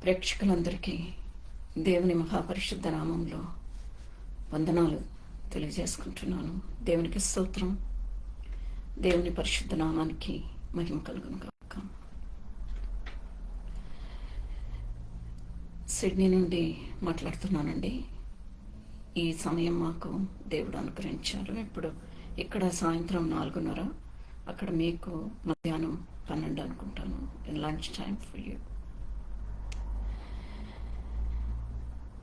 ప్రేక్షకులందరికీ దేవుని మహాపరిశుద్ధ నామంలో వందనాలు తెలియజేసుకుంటున్నాను. దేవునికి స్తోత్రం. దేవుని పరిశుద్ధ నామానికి మహిమ కలుగును గాక. సిడ్నీ నుండి మాట్లాడుతున్నానండి. ఈ సమయం మాకు దేవుడు అనుగ్రహించారు. ఇప్పుడు ఇక్కడ సాయంత్రం 4:30, అక్కడ మీకు మధ్యాహ్నం 12 అనుకుంటాను. Lunch time for you.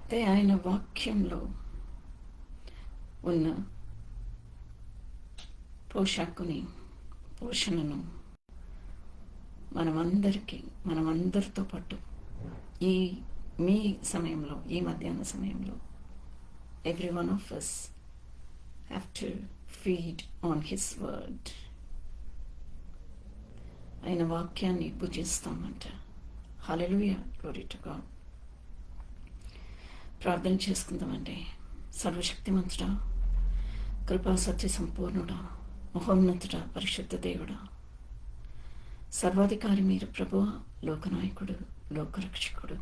అయితే ఆయన వాక్యంలో ఉన్న పోషణను మనమందరితో పాటు మీ సమయంలో, ఈ మధ్యాహ్న సమయంలో every one of us have to feed on his word. ఆయన వాక్యాన్ని భుజిస్తామంట. హల్లెలూయా, గ్లోరీ టు గాడ్. ప్రార్థన చేసుకుందామండి. సర్వశక్తిమంతుడా, కృపా సత్య సంపూర్ణుడా, మహోన్నతుడా, పరిశుద్ధ దేవుడా, సర్వాధికారి మీరు ప్రభువా, లోకనాయకుడు, లోకరక్షకుడు,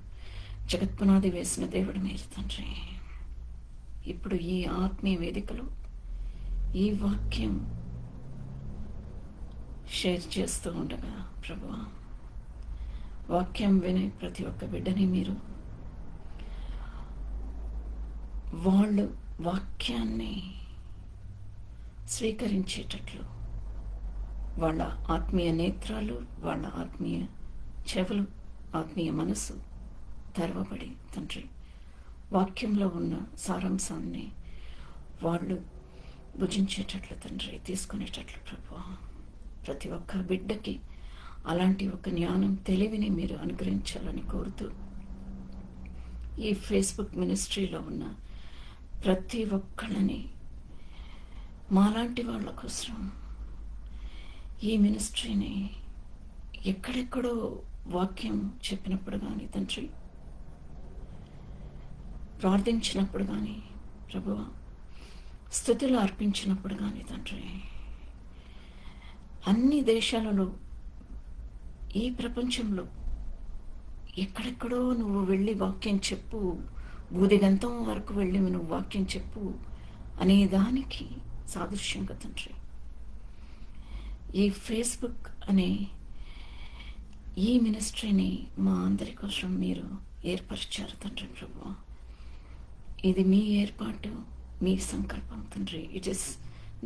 జగత్పునాది వేసిన దేవుడు మీరు తండ్రి. ఇప్పుడు ఈ ఆత్మీయ వేదికలో ఈ వాక్యం షేర్ చేస్తూ ఉండగా ప్రభువా, వాక్యం వినే ప్రతి ఒక్క బిడ్డని మీరు వాళ్ళు వాక్యాన్ని స్వీకరించేటట్లు వాళ్ళ ఆత్మీయ నేత్రాలు, వాళ్ళ ఆత్మీయ చెవులు, ఆత్మీయ మనసు తెరవబడి తండ్రి, వాక్యంలో ఉన్న సారాంశాన్ని వాళ్ళు భుజించేటట్లు తండ్రి, తీసుకునేటట్లు ప్రభువా, ప్రతి ఒక్క బిడ్డకి అలాంటి ఒక జ్ఞానం, తెలివిని మీరు అనుగ్రహించాలని కోరుతూ, ఈ ఫేస్బుక్ మినిస్ట్రీలో ఉన్న ప్రతి ఒక్కళ్ళని మాలాంటి వాళ్ళ కోసం ఈ మినిస్ట్రీని ఎక్కడెక్కడో వాక్యం చెప్పినప్పుడు కానీ తండ్రి, ప్రార్థించినప్పుడు కానీ ప్రభువా, స్తుతులు అర్పించినప్పుడు కానీ తండ్రి, అన్ని దేశాలలో, ఈ ప్రపంచంలో ఎక్కడెక్కడో నువ్వు వెళ్ళి వాక్యం చెప్పు, బూదిగంతం వరకు వెళ్ళి నువ్వు వాక్యం చెప్పు అనే దానికి సాదృశ్యంగా తండ్రి, ఈ ఫేస్బుక్ అనే ఈ మినిస్ట్రీని మా అందరి కోసం మీరు ఏర్పరిచారు తండ్రి ప్రభువా. ఇది మీ ఏర్పాటు, మీ సంకల్పం తండ్రి. It is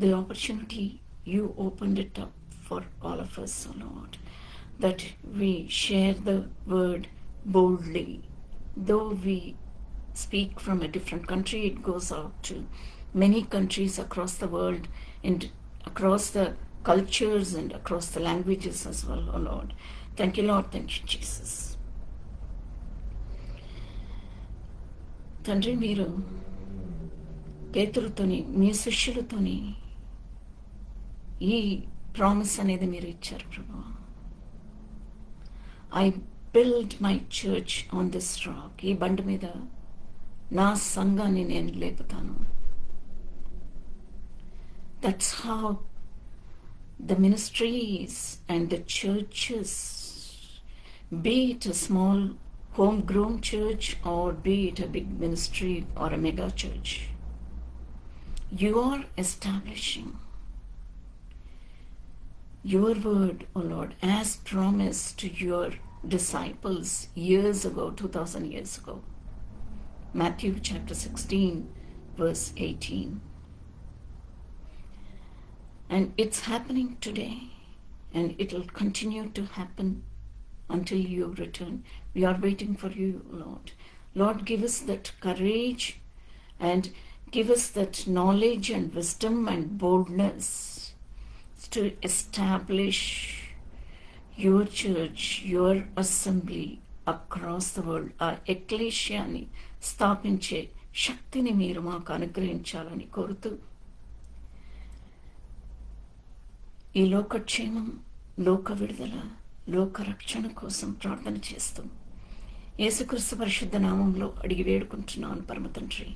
the opportunity you opened it up for all of us, O Lord, that we share the word boldly. Though we speak from a different country, it goes out to many countries across the world and across the cultures and across the languages as well, O Lord. Thank you, Lord. Thank you, Jesus. తండ్రి, మీరు పేతురుతోని, మీ శిష్యులతోని ఈ promise అనేది మీరు ఇచ్చారు ప్రభువా. I build my church on this rock. ఈ బండ మీద నా సంఘాన్ని నేను లేపుతాను. That's how the ministries and the churches, be it a small homegrown church or be it a big ministry or a mega church, you are establishing your word, O Lord, as promised to your disciples years ago, 2000 years ago. Matthew chapter 16 verse 18. And it's happening today, and it will continue to happen until you return. We are waiting for you, Lord. Lord, give us that courage and give us that knowledge and wisdom and boldness to establish your church, your assembly across the world. ఆ ఎక్లేషియాని స్థాపించే శక్తిని మీరు మాకు అనుగ్రహించాలని కోరుతూ, ఈ లోకక్షేమం, లోక విడుదల, లోక రక్షణ కోసం ప్రార్థన చేస్తూ యేసుక్రీస్తు పరిశుద్ధ నామంలో అడిగి వేడుకుంటున్నాను పరమ తండ్రి.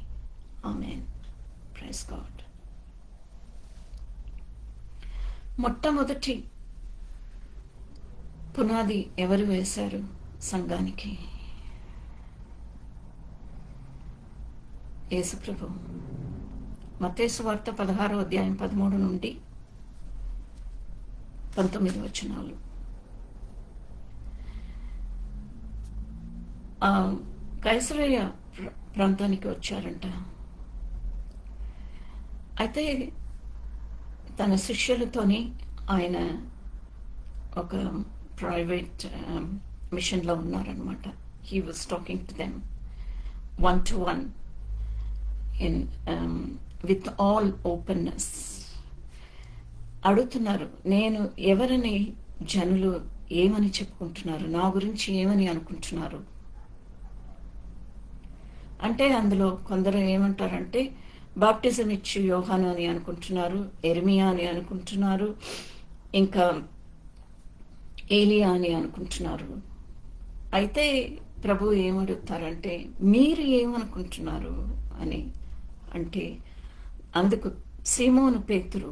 ఆమేన్. Praise God. మొట్టమొదటి పునాది ఎవరు వేశారు సంఘానికి? యేసుప్రభు మత్తయి సువార్త 16వ అధ్యాయం 13 నుండి 19 వచనాలు. కైసరయ్య ప్రాంతానికి వచ్చారంట. అయితే తన శిష్యులతోని ఆయన ఒక ప్రైవేట్ మిషన్లో ఉన్నారనమాట. He was talking to them 1-to-1 in with all openness. అడుగుతున్నారు, నేను ఎవరని జనులు ఏమని చెప్పుకుంటున్నారు, నా గురించి ఏమని అనుకుంటున్నారు అంటే, అందులో కొందరు ఏమంటారంటే బాప్టిజం ఇచ్చి యోహాను అని అనుకుంటున్నారు, ఎర్మియా అని అనుకుంటున్నారు, ఇంకా ఏలియా అని అనుకుంటున్నారు. అయితే ప్రభు ఏమడుగుతారంటే, మీరు ఏమనుకుంటున్నారు అని అంటే, అందుకు సీమోను పేతురు,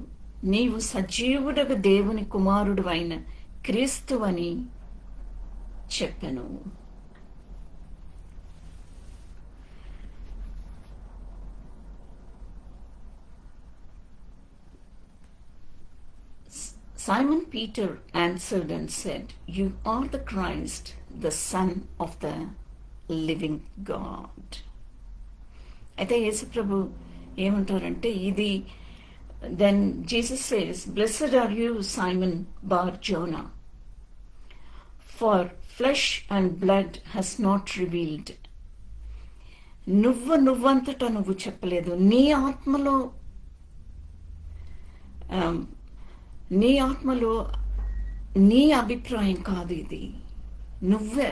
నీవు సజీవుడగు దేవుని కుమారుడు అయిన క్రీస్తు అని చెప్పెను. Simon Peter answered and said, You are the Christ, the Son of the living God. అయితే యేసు ప్రభు ఏమంటారంటే ఇది, then Jesus says, Blessed are you, Simon Bar-Jonah, for flesh and blood has not revealed. నువ్వంతటా నువ్వు చెప్పలేదు, నీ ఆత్మలో నీ అభిప్రాయం కాదు ఇది.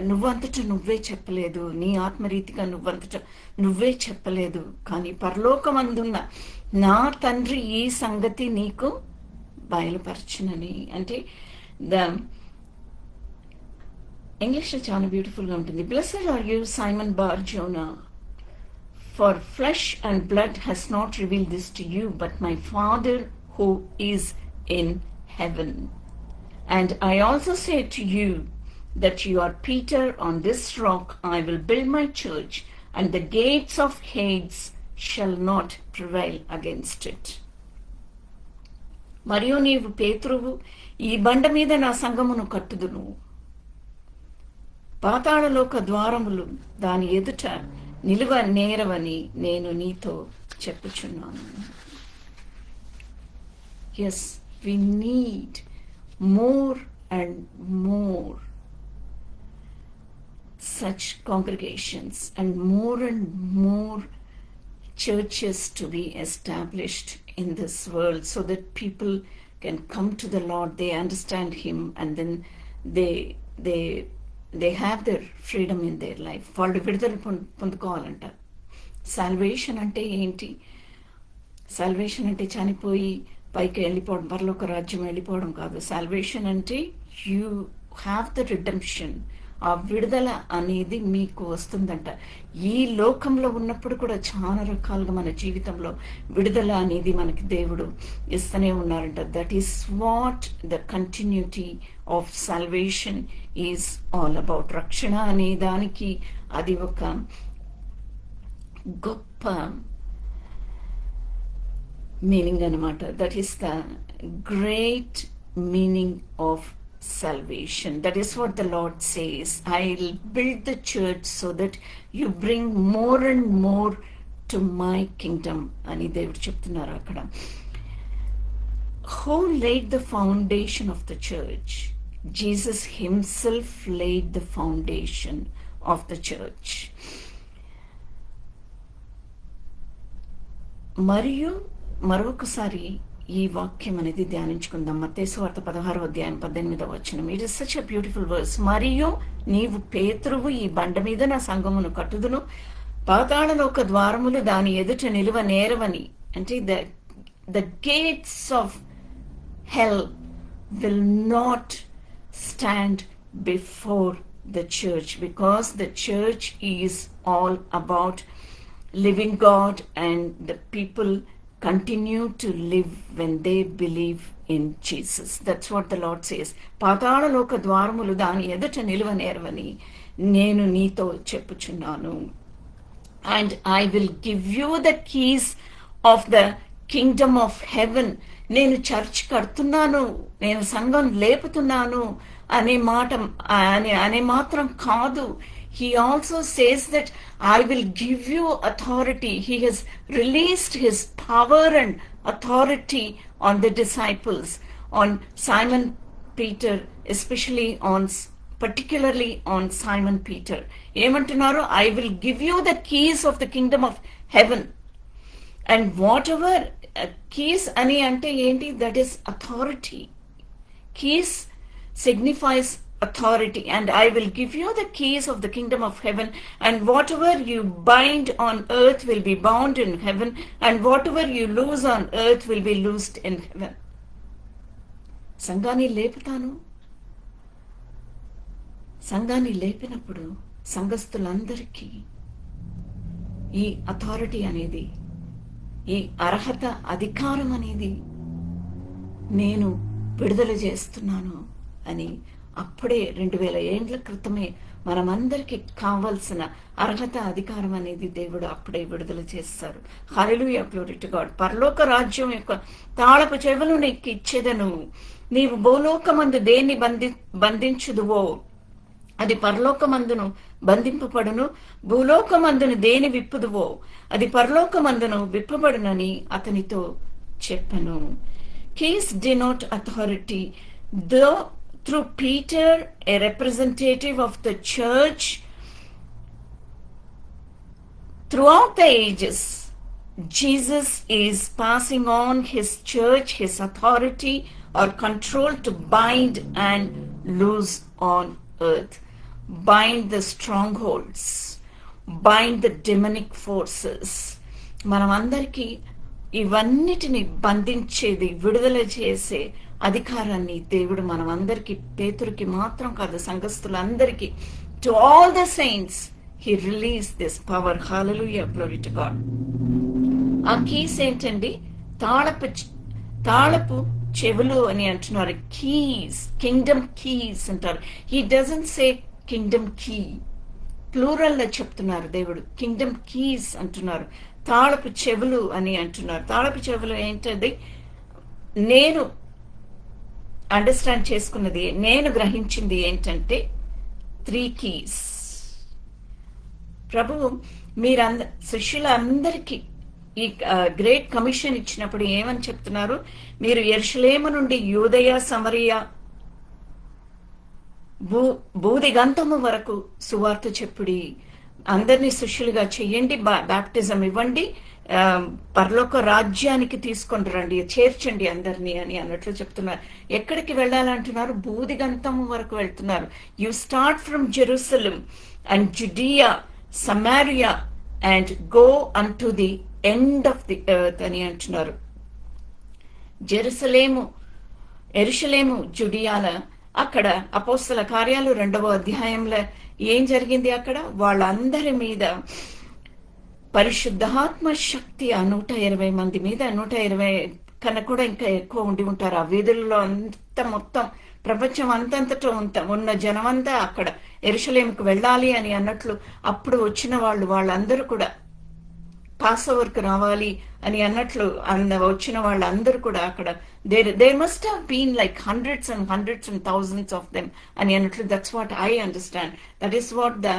నువ్వంతటా నువ్వే చెప్పలేదు, నీ ఆత్మరీతిగా నువ్వంతటా నువ్వే చెప్పలేదు, కానీ పరలోకమందున్న నా తండ్రి ఈ సంగతి నీకు బయలుపరచునని. అంటే ఇంగ్లీష్లో చాలా బ్యూటిఫుల్గా ఉంటుంది. Blessed are you, Simon Bar-Jonah, for flesh and blood has not revealed this to you, but my Father who is in heaven. And I also say to you that you are Peter, on this rock I will build my church, and the gates of Hades shall not prevail against it. మరియు నీవు పేతురువు, ఈ బండ మీద నా సంఘమును కట్టుదును, పాతాళలోక ద్వారములు దాని ఎదుట నిలువ నేరవని నేను నీతో చెప్పుచున్నాను. Yes, we need more and more such congregations and more churches to be established in this world, so that people can come to the Lord, they understand Him, and then they have their freedom in their life. వాళ్ళు విడుదల పొందుకోవాలంట. Salvation అంటే ఏంటి? Salvation అంటే చనిపోయి పైకి వెళ్ళిపోవడం, పరలోక రాజ్యం వెళ్ళిపోవడం కాదు. సాల్వేషన్ అంటే యూ హ్యావ్ ద రిడెంప్షన్, ఆ విడుదల అనేది మీకు వస్తుందంట. ఈ లోకంలో ఉన్నప్పుడు కూడా చాలా రకాలుగా మన జీవితంలో విడుదల అనేది మనకి దేవుడు ఇస్తూనే ఉన్నారంట. That is what the continuity of salvation is all about. రక్షణ అనే దానికి అది ఒక గొప్ప మీనింగ్ అనమాట. That is the great meaning of salvation. That is what the Lord says. I'll build the church so that you bring more and more to my kingdom అని దేవుడు చెప్తున్నారు అక్కడ. Who laid the foundation of the church? Jesus himself laid the foundation of the church. మరియు మరొకసారి ఈ వాక్యం అనేది ధ్యానించుకుందాం. మత్తయి సువార్త 16వ అధ్యాయం 18వ వచనం. It is such a beautiful verse. మరియు నీవు పేతురువు, ఈ బండ మీద నా సంఘమును కట్టుదును, పాతాళలోక ద్వారములు దాని ఎదుట నిలువ నేరవని. అంటే the gates of hell will not stand before the church, because the church is all about living God, and the people continue to live when they believe in Jesus. That's what the Lord says. పాతాళలోక ద్వారములు దాని ఎదుట నిలువ నేరవని నేను నీతో చెప్పుచున్నాను. and I will give you the keys of the kingdom of heaven. నేను church కడుతున్నాను, నేను సంఘం లేపుతున్నాను అనే మాట అనే మాత్రం కాదు. He also says that I will give you authority. He has released his power and authority on the disciples, on Simon Peter, especially particularly on Simon Peter. ఏమంటున్నారు? I will give you the keys of the kingdom of heaven. And whatever keys ani ante enti, that is authority. Keys signifies authority, and I will give you the keys of the kingdom of heaven, and whatever you bind on earth will be bound in heaven, and whatever you loose on earth will be loosed in heaven. సంఘాన్ని లేపుతాను. సంఘాన్ని లేపినప్పుడు సంఘస్థులందరికీ ఈ authority అనేది, ఈ అర్హత, అధికారం అనేది నేను విడుదల చేస్తున్నాను అని అప్పుడే 2000 ఏండ్ల క్రితమే మనమందరికి కావలసిన అర్హత, అధికారం అనేది దేవుడు అప్పుడే విడుదల చేస్తారు. హల్లెలూయా, గ్లోరీ టు గాడ్. పరలోక రాజ్యం యొక్క తాళపు చెవులు నీకు ఇచ్చేదను. నీవు భూలోకమందు దేన్ని బంధించుదువో అది పరలోకమందును బంధింపబడును, భూలోకమందును దేని విప్పుదువో అది పరలోకమందును విప్పబడునని అతనితో చెప్పను. Keys denote authority. Though through Peter, a representative of the church, throughout the ages, Jesus is passing on his church, his authority or control to bind and loose on earth. Bind the strongholds, bind the demonic forces. మనమందరికీ ఇవన్నిటిని బంధించేది, విడుదల చేసే అధికారాన్ని దేవుడు మనమందరికీ, పేతురుకి మాత్రం కాదు, సంఘస్థులందరికీ, to all the saints he release this power. హల్లెలూయా, గ్లోరీ టు గాడ్. ఆ కీస్ ఏంటండి? తాళపు చెవులు అని అంటున్నారు. కీస్, కింగ్డమ్ కీస్ అంటారు. He doesn't say kingdom key, plural లో చెప్తున్నారు దేవుడు. కింగ్డమ్ కీస్ అంటున్నారు. తాళపు చెవులు అని అంటున్నారు. తాళపు చెవులు ఏంటది? నేను అండర్స్టాండ్ చేసుకున్నది, నేను గ్రహించింది ఏంటంటే 3 keys. ప్రభువు శిష్యులందరికీ ఈ గ్రేట్ కమిషన్ ఇచ్చినప్పుడు ఏమని చెప్తున్నారు? మీరు యెరూషలేము నుండి యూదయ, సమరయ, భూదిగంతము వరకు సువార్త చెప్పుడి, అందరినీ శిష్యులుగా చెయ్యండి, బాప్టిజం ఇవ్వండి, పరలోక రాజ్యానికి తీసుకొని రండి, చేర్చండి అందరినీ అని అన్నట్లు చెప్తున్నారు. ఎక్కడికి వెళ్ళాలంటున్నారు? భూదిగంతము వరకు వెళ్తున్నారు. You start from Jerusalem and Judea, Samaria and go on to the end of the earth అని అంటున్నారు. యెరూషలేము, జుడియాల, అక్కడ అపోస్తల కార్యాలు 2వ అధ్యాయంలో ఏం జరిగింది? అక్కడ వాళ్ళందరి మీద పరిశుద్ధాత్మ శక్తి ఆ 120 మంది మీద, 120 కన్నా కూడా ఇంకా ఎక్కువ ఉండి ఉంటారు. ఆ వీధుల్లో అంత మొత్తం ప్రపంచం అంతంతటా ఉన్న జనమంతా అక్కడ యెరూషలేముకు వెళ్ళాలి అని అన్నట్లు అప్పుడు వచ్చిన వాళ్ళందరూ కూడా పాస్ ఓవర్కి రావాలి అని అన్నట్లు వచ్చిన వాళ్ళందరూ కూడా అక్కడ there must have been like hundreds and thousands of them అని అన్నట్లు. That's what I understand. That is what the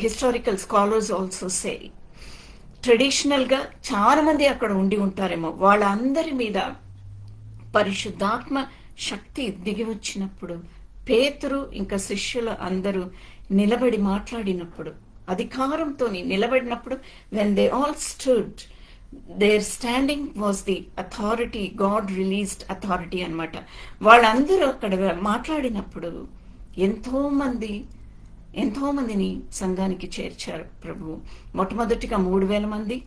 historical scholars also say. Traditional గా చాలా మంది అక్కడ ఉండి ఉంటారేమో. వాళ్ళందరి మీద పరిశుద్ధాత్మ శక్తి దిగి వచ్చినప్పుడు పేతురు ఇంకా శిష్యులు అందరూ నిలబడి మాట్లాడినప్పుడు, అధికారంతో నిలబడినప్పుడు, when they all stood, their standing was the authority, God released authority అన్నమాట. వాళ్ళందరూ అక్కడ మాట్లాడినప్పుడు ఎంతో మందిని సంఘానికి చేర్చారు ప్రభు. మొట్టమొదటిగా 3000 మంది,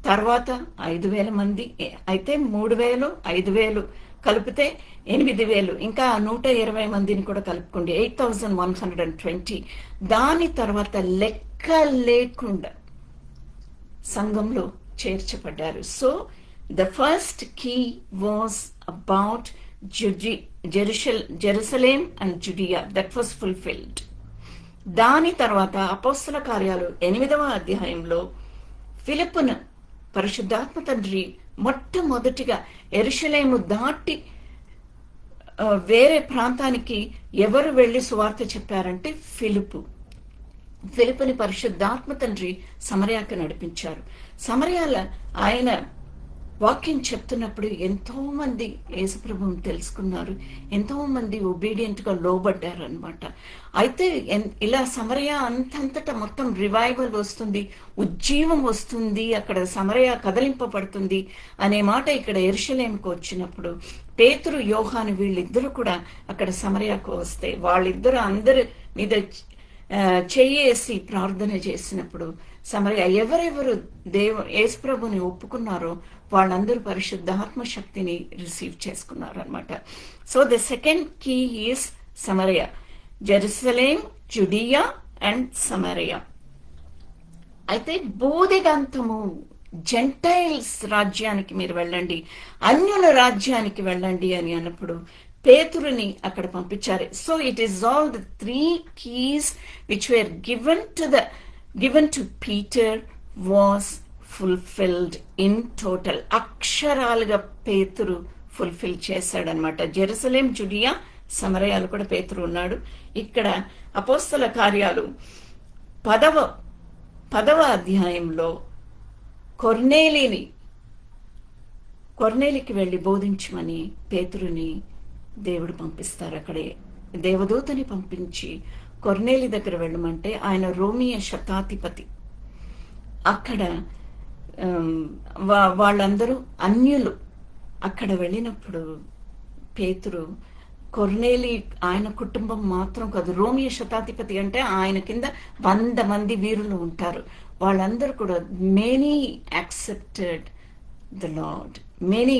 తర్వాత 5000 మంది. అయితే 3000, 5000 కలిపితే 8000, ఇంకా 120 మందిని కూడా కలుపుకోండి, 8120. దాని తర్వాత లెక్క లేకుండా సంఘంలో చేర్చబడ్డారు. So the first key was about Jerusalem and Judea. That was fulfilled. దాని తర్వాత అపోస్తల కార్యాలు 8వ అధ్యాయంలో ఫిలిప్పును పరిశుద్ధాత్మ తండ్రి మొట్టమొదటిగా యెరూషలేము దాటి వేరే ప్రాంతానికి ఎవరు వెళ్ళి సువార్త చెప్పారంటే ఫిలిప్పుని పరిశుద్ధాత్మ తండ్రి సమరయాకు నడిపించారు. సమరయాల ఆయన వాక్యం చెప్తున్నప్పుడు ఎంతో మంది యేసుప్రభువుని తెలుసుకున్నారు, ఎంతో మంది ఒబీడియంట్ గా లోబడ్డారు అనమాట. అయితే ఇలా సమరయ అంతటా మొత్తం రివైవల్ వస్తుంది, ఉజ్జీవం వస్తుంది, అక్కడ సమరయ కదలింపబడుతుంది అనే మాట ఇక్కడ యెరూషలేముకు వచ్చినప్పుడు పేతురు యోహాను వీళ్ళిద్దరూ కూడా అక్కడ సమరయకు వస్తే వాళ్ళిద్దరు అందరి మీద చెయ్యేసి ప్రార్థన చేసినప్పుడు సమరయ ఎవరెవరు యేసుప్రభుని ఒప్పుకున్నారో వాళ్ళందరూ పరిశుద్ధాత్మ శక్తిని రిసీవ్ చేసుకున్నారు అనమాట. So the second key is Samaria, Jerusalem, Judea and Samaria. అయితే బోధిగంతము, జెంటైల్స్ రాజ్యానికి మీరు వెళ్ళండి, అన్యుల రాజ్యానికి వెళ్ళండి అని అన్నప్పుడు పేతురుని అక్కడ పంపించారు. So it is all the 3 keys which were given to Peter was fulfilled in total. అక్షరాలుగా పేతురు ఫుల్ఫిల్ చేశాడనమాట. జెరూసలేం, జుడియా, సమరయాలు కూడా పేతురు ఉన్నాడు. ఇక్కడ అపోస్తల కార్యాలు 10వ అధ్యాయంలో కొర్నేలికి వెళ్ళి బోధించమని పేతురుని దేవుడు పంపిస్తారు. అక్కడే దేవదూతని పంపించి కొర్నేలి దగ్గర వెళ్ళమంటే ఆయన రోమియ శతాధిపతి. అక్కడ వాళ్ళందరూ అన్యులు. అక్కడ వెళ్ళినప్పుడు పేతురు కొర్నేలి ఆయన కుటుంబం మాత్రం కాదు, రోమియ శతాధిపతి అంటే ఆయన కింద 100 మంది వీరులు ఉంటారు. వాళ్ళందరూ కూడా many accepted the Lord. Many,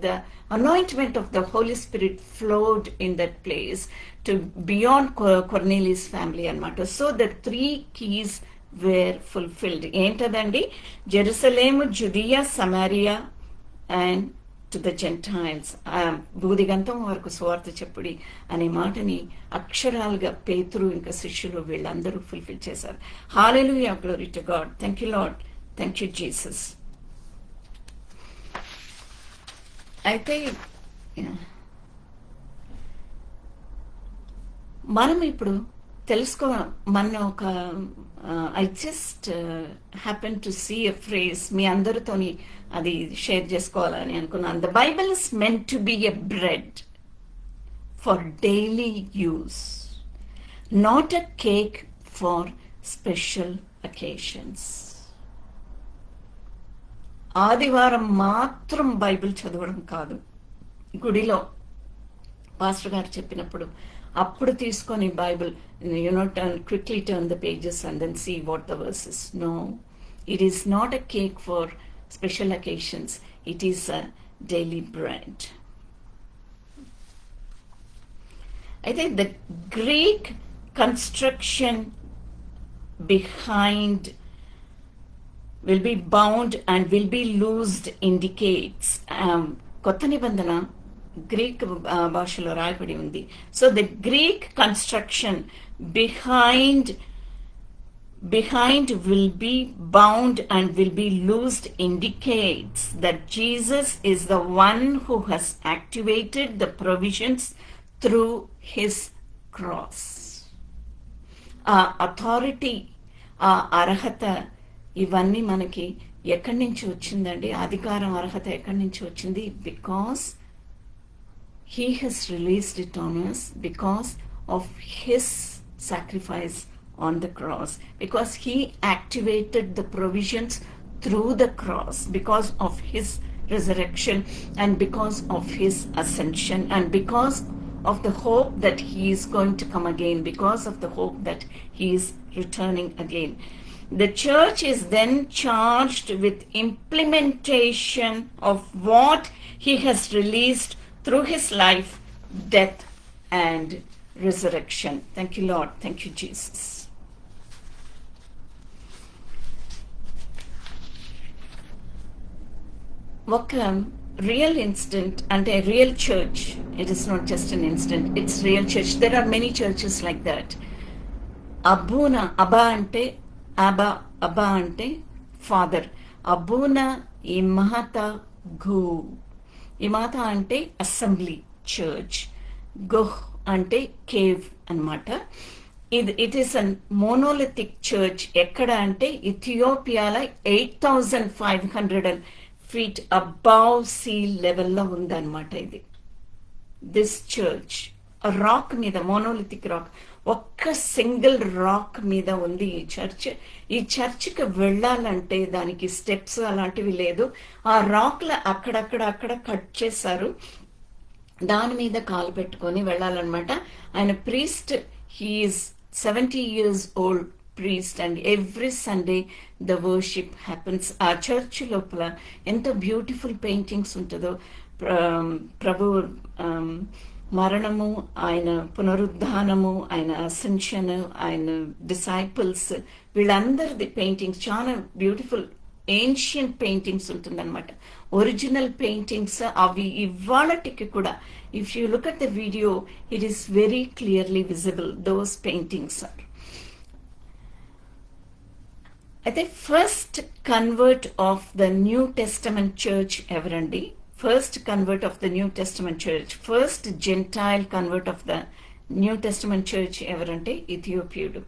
the anointment of the Holy Spirit flowed in that place to beyond Cornelius' family anamata. So the 3 keys were fulfilled. Entadandi, Jerusalem, Judea, Samaria and to the Gentiles. బూదిగంతం వరకు సువార్త చెప్పుడి అనే మాటని అక్షరాలుగా పేతురు ఇంకా శిష్యులు వీళ్ళందరూ fulfil చేశారు. హల్లెలూయా, glory to God. Thank you Lord, thank you Jesus. అయితే మనం ఇప్పుడు మన ఒక I just happen to see a phrase మీ అందరితోని అది షేర్ చేసుకోవాలని అనుకున్నాను. The Bible is meant to be a bread for daily use, not a cake for special occasions. ఆదివారం మాత్రం బైబిల్ చదవడం కాదు, గుడిలో పాస్టర్ గారు చెప్పినప్పుడు అప్పుడు తీసుకొని Bible quickly turn the pages and then see what the verses. No, it is not a cake for special occasions, it is a daily bread. అయితే the Greek construction behind will be bound and will be loosed indicates కొత్త నిబంధన Greek భాషలో రాయబడి ఉంది. So the Greek construction behind will be bound and will be loosed indicates that Jesus is the one who has activated the provisions through his cross. Authority, ఆ అర్హత, ఇవన్నీ మనకి ఎక్కడి నుంచి వచ్చిందండి? అధికారం, అర్హత ఎక్కడి నుంచి వచ్చింది? Because he has released it on us because of his sacrifice on the cross, because he activated the provisions through the cross, because of his resurrection and because of his ascension and because of the hope that he is going to come again, because of the hope that he is returning again. The church is then charged with implementation of what he has released through his life, death and resurrection. Thank you, Lord. Thank you, Jesus. ఒక real incident అంటే real church, it is not just an incident, it's real church. There are many churches like that. అబ్బా అంటే father. అబూనా ఇమాత గు. ఇమాత అంటే assembly church, గుహ్ అంటే cave అన్నమాట. It is an monolithic church. ఎక్కడ అంటే ఇథియోపియాలో 8,500 feet అబౌవ్ సీ లెవెల్లో ఉందన్నమాట ఇది. దిస్ చర్చ్ రాక్ మీద, మోనోలిథిక్ రాక్, ఒక్క సింగిల్ రాక్ మీద ఉంది ఈ చర్చ్. ఈ చర్చ్కి వెళ్ళాలంటే దానికి స్టెప్స్ అలాంటివి లేదు. ఆ రాక్ల అక్కడ కట్ చేశారు, దాని మీద కాలు పెట్టుకొని వెళ్ళాలన్నమాట. ఆయన priest, he's 70 years old priest, and every Sunday the worship happens. ఆ చర్చ్ లోపల ఎంత బ్యూటిఫుల్ పెయింటింగ్స్ ఉంటుందో. ప్రభు మరణము, ఆయన పునరుద్ధానము, ఆయన అసెన్షన్, ఆయన డిసైపుల్స్, వీళ్ళందరిది పెయింటింగ్స్ చాలా బ్యూటిఫుల్ ఏన్షియంట్ పెయింటింగ్స్ ఉంటుందన్నమాట. ఒరిజినల్ పెయింటింగ్స్ అవి ఇవాళటికి కూడా, if you look at the video, it is very clearly visible, those paintings are. అయితే first convert of the new testament church ఎవరండి? First convert of the new testament church, first gentile convert of the new testament church ఎవరంటే ఇథియోపియుడు.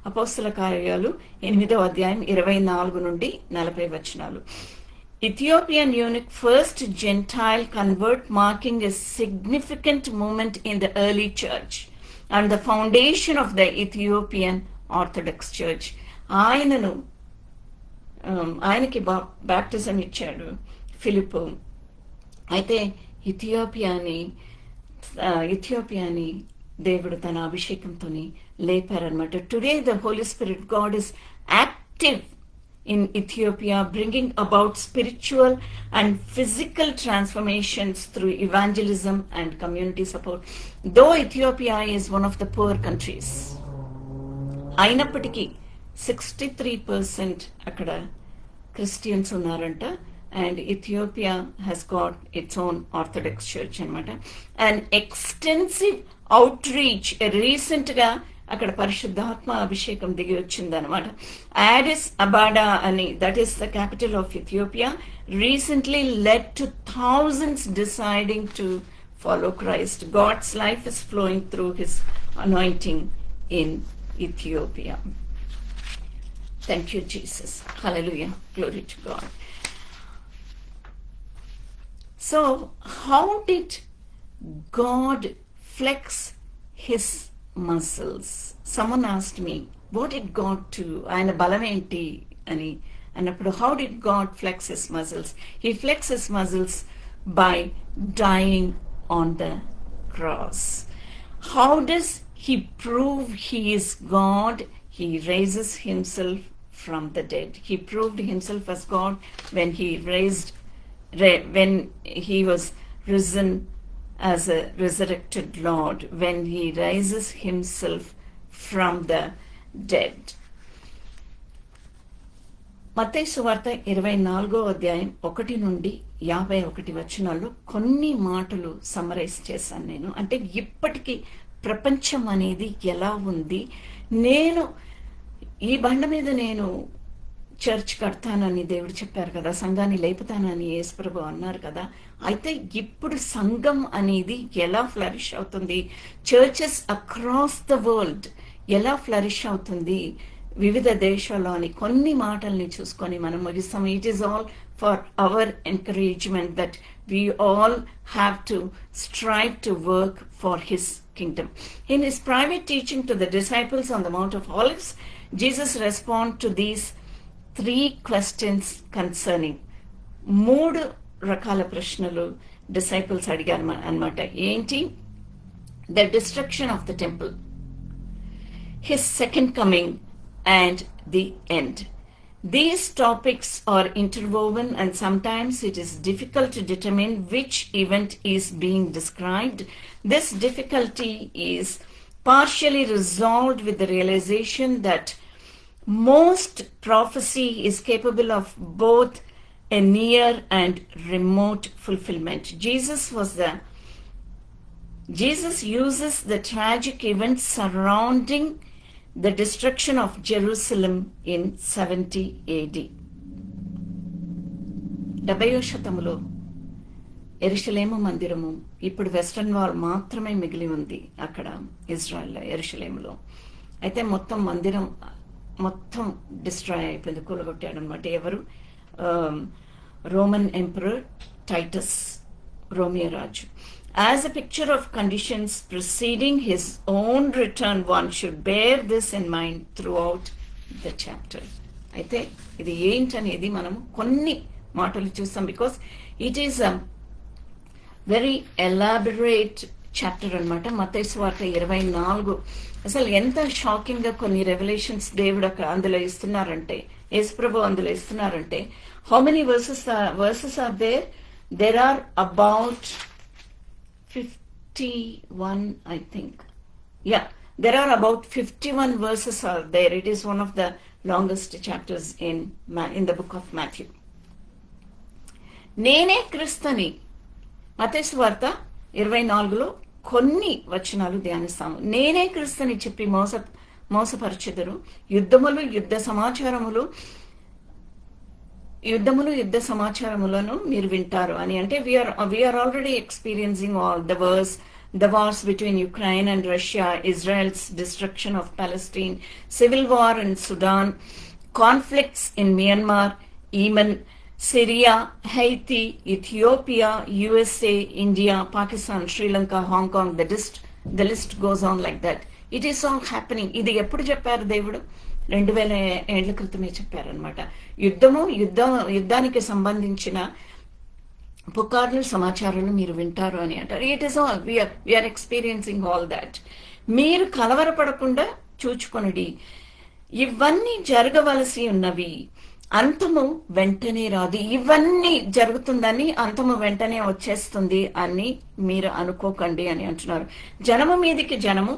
అపోస్తల కార్యాలు 8వ అధ్యాయం 24 నుండి 40 వచనాలు. Ethiopian eunuch, first Gentile convert, marking a significant moment in the early church and the foundation of the Ethiopian Orthodox Church. ఆయనకి baptism ఇచ్చాడు ఫిలిప్పు. అయితే ఇథియోపియాని దేవుడు తన అభిషేకంతో లేపారనమాట. Today the holy spirit God is active in Ethiopia, bringing about spiritual and physical transformations through evangelism and community support. Though Ethiopia is one of the poor countries, అయినప్పటికీ 63% అక్కడ క్రిస్టియన్స్ ఉన్నారంట. and Ethiopia has got its own Orthodox Church అన్నమాట. and extensive outreach, రీసెంట్గా అక్కడ పరిశుద్ధాత్మ అభిషేకం దిగి వచ్చింది అనమాట. యాడిస్ అబాడా అని, that is the capital of Ethiopia, recently led to thousands deciding to follow Christ. God's life is flowing through his anointing in Ethiopia. Thank you Jesus. Hallelujah. Glory to God. So how did God flex his muscles? Someone asked me, what did God do? ఆయన బలం ఏంటి అని అన్నప్పుడు, how did God flex his muscles? He flexes his muscles by dying on the cross. How does he prove he is God? He raises himself from the dead. He proved himself as God when he was risen as a resurrected Lord, when he raises himself from the dead. మత్తయి సువార్త 24వ అధ్యాయం 1 నుండి 51 వచనాల్లో కొన్ని మాటలు summarise చేశాను నేను. అంటే ఇప్పటికీ ప్రపంచం అనేది ఎలా ఉంది, నేను ఈ బండ మీద నేను చర్చ్ కడతానని దేవుడు చెప్పారు కదా, సంఘాన్ని లేపుతానని యేసుప్రభు అన్నారు కదా. అయితే ఇప్పుడు సంఘం అనేది ఎలా ఫ్లరిష్ అవుతుంది, చర్చెస్ అక్రాస్ ద వరల్డ్ ఎలా ఫ్లరిష్ అవుతుంది వివిధ దేశాల్లోని కొన్ని మాటల్ని చూసుకొని మనం ముగిస్తాం. It is all for our encouragement that we all have to strive to work for his kingdom. In his private teaching to the disciples on the Mount of Olives, Jesus responded to these 3 questions concerning. 3 రకాల ప్రశ్నలు disciples అడిగారు అన్నమాట. ఏంటి? The destruction of the temple, his second coming and the end. These topics are interwoven and sometimes it is difficult to determine which event is being described. This difficulty is partially resolved with the realization that most prophecy is capable of both a near and remote fulfillment. Jesus uses the tragic events surrounding the destruction of Jerusalem in 70 AD. 70వ శతములో యెరూషలేము మందిరము ఇప్పుడు western wall మాత్రమే మిగిలి ఉంది అక్కడ ఇజ్రాయెల్లో, యెరూషలేములో. అయితే మొత్తం మందిరం మొత్తం డిస్ట్రాయ్ అయిపోయింది, కూలగొట్టాడు అనమాట. ఎవరు? Roman emperor Titus, Romeo Raju. As a picture of conditions preceding his own return, one should bear this in mind throughout the chapter. అయితే ఇది ఏంటనేది మనం కొన్ని మాటలు చూస్తాం, because it is a very elaborate chapter అనమాట. మత్తయి సువార్త 24 అసలు ఎంత షాకింగ్ గా కొన్ని రెవల్యూషన్స్ దేవుడు అక్కడ అందులో ఇస్తున్నారంటే, యేసుప్రభు అందులో ఇస్తున్నారంటే, how many verses are there are about 51, I think. Yeah, there are about 51 verses are there. It is one of the longest chapters in the book of Matthew. నేనే క్రీస్తుని మత్తయి సువార్త 24లో కొన్ని వచనాలు ధ్యానిస్తాము. నేనే క్రీస్తుని చెప్పి మోసపరచెదరు, యుద్ధములు యుద్ధ సమాచారములను మీరు వింటారు అని. అంటే we are already experiencing all the wars between Ukraine and Russia, Israel's destruction of Palestine, civil war in Sudan, conflicts in Myanmar, Yemen, Syria, Haiti, Ethiopia, USA, India, Pakistan, Sri Lanka, Hong Kong, the list goes on like that. It is all happening. ఇది ఎప్పుడు చెప్పారు దేవుడు? 2000 ఏళ్ల క్రితమే చెప్పారనమాట. యుద్ధానికి సంబంధించిన పుకార్లు, సమాచారాలు మీరు వింటారు అని అంటారు. It is all we are experiencing all that. మీరు కలవరపడకుండా చూచుకొనుడి, ఇవన్నీ జరగవలసి ఉన్నవి, అంతము వెంటనే రాదు. ఇవన్నీ జరుగుతుందని, అంతము వెంటనే వచ్చేస్తుంది అని మీరు అనుకోకండి అని అంటున్నారు. జనము మీదికి జనము,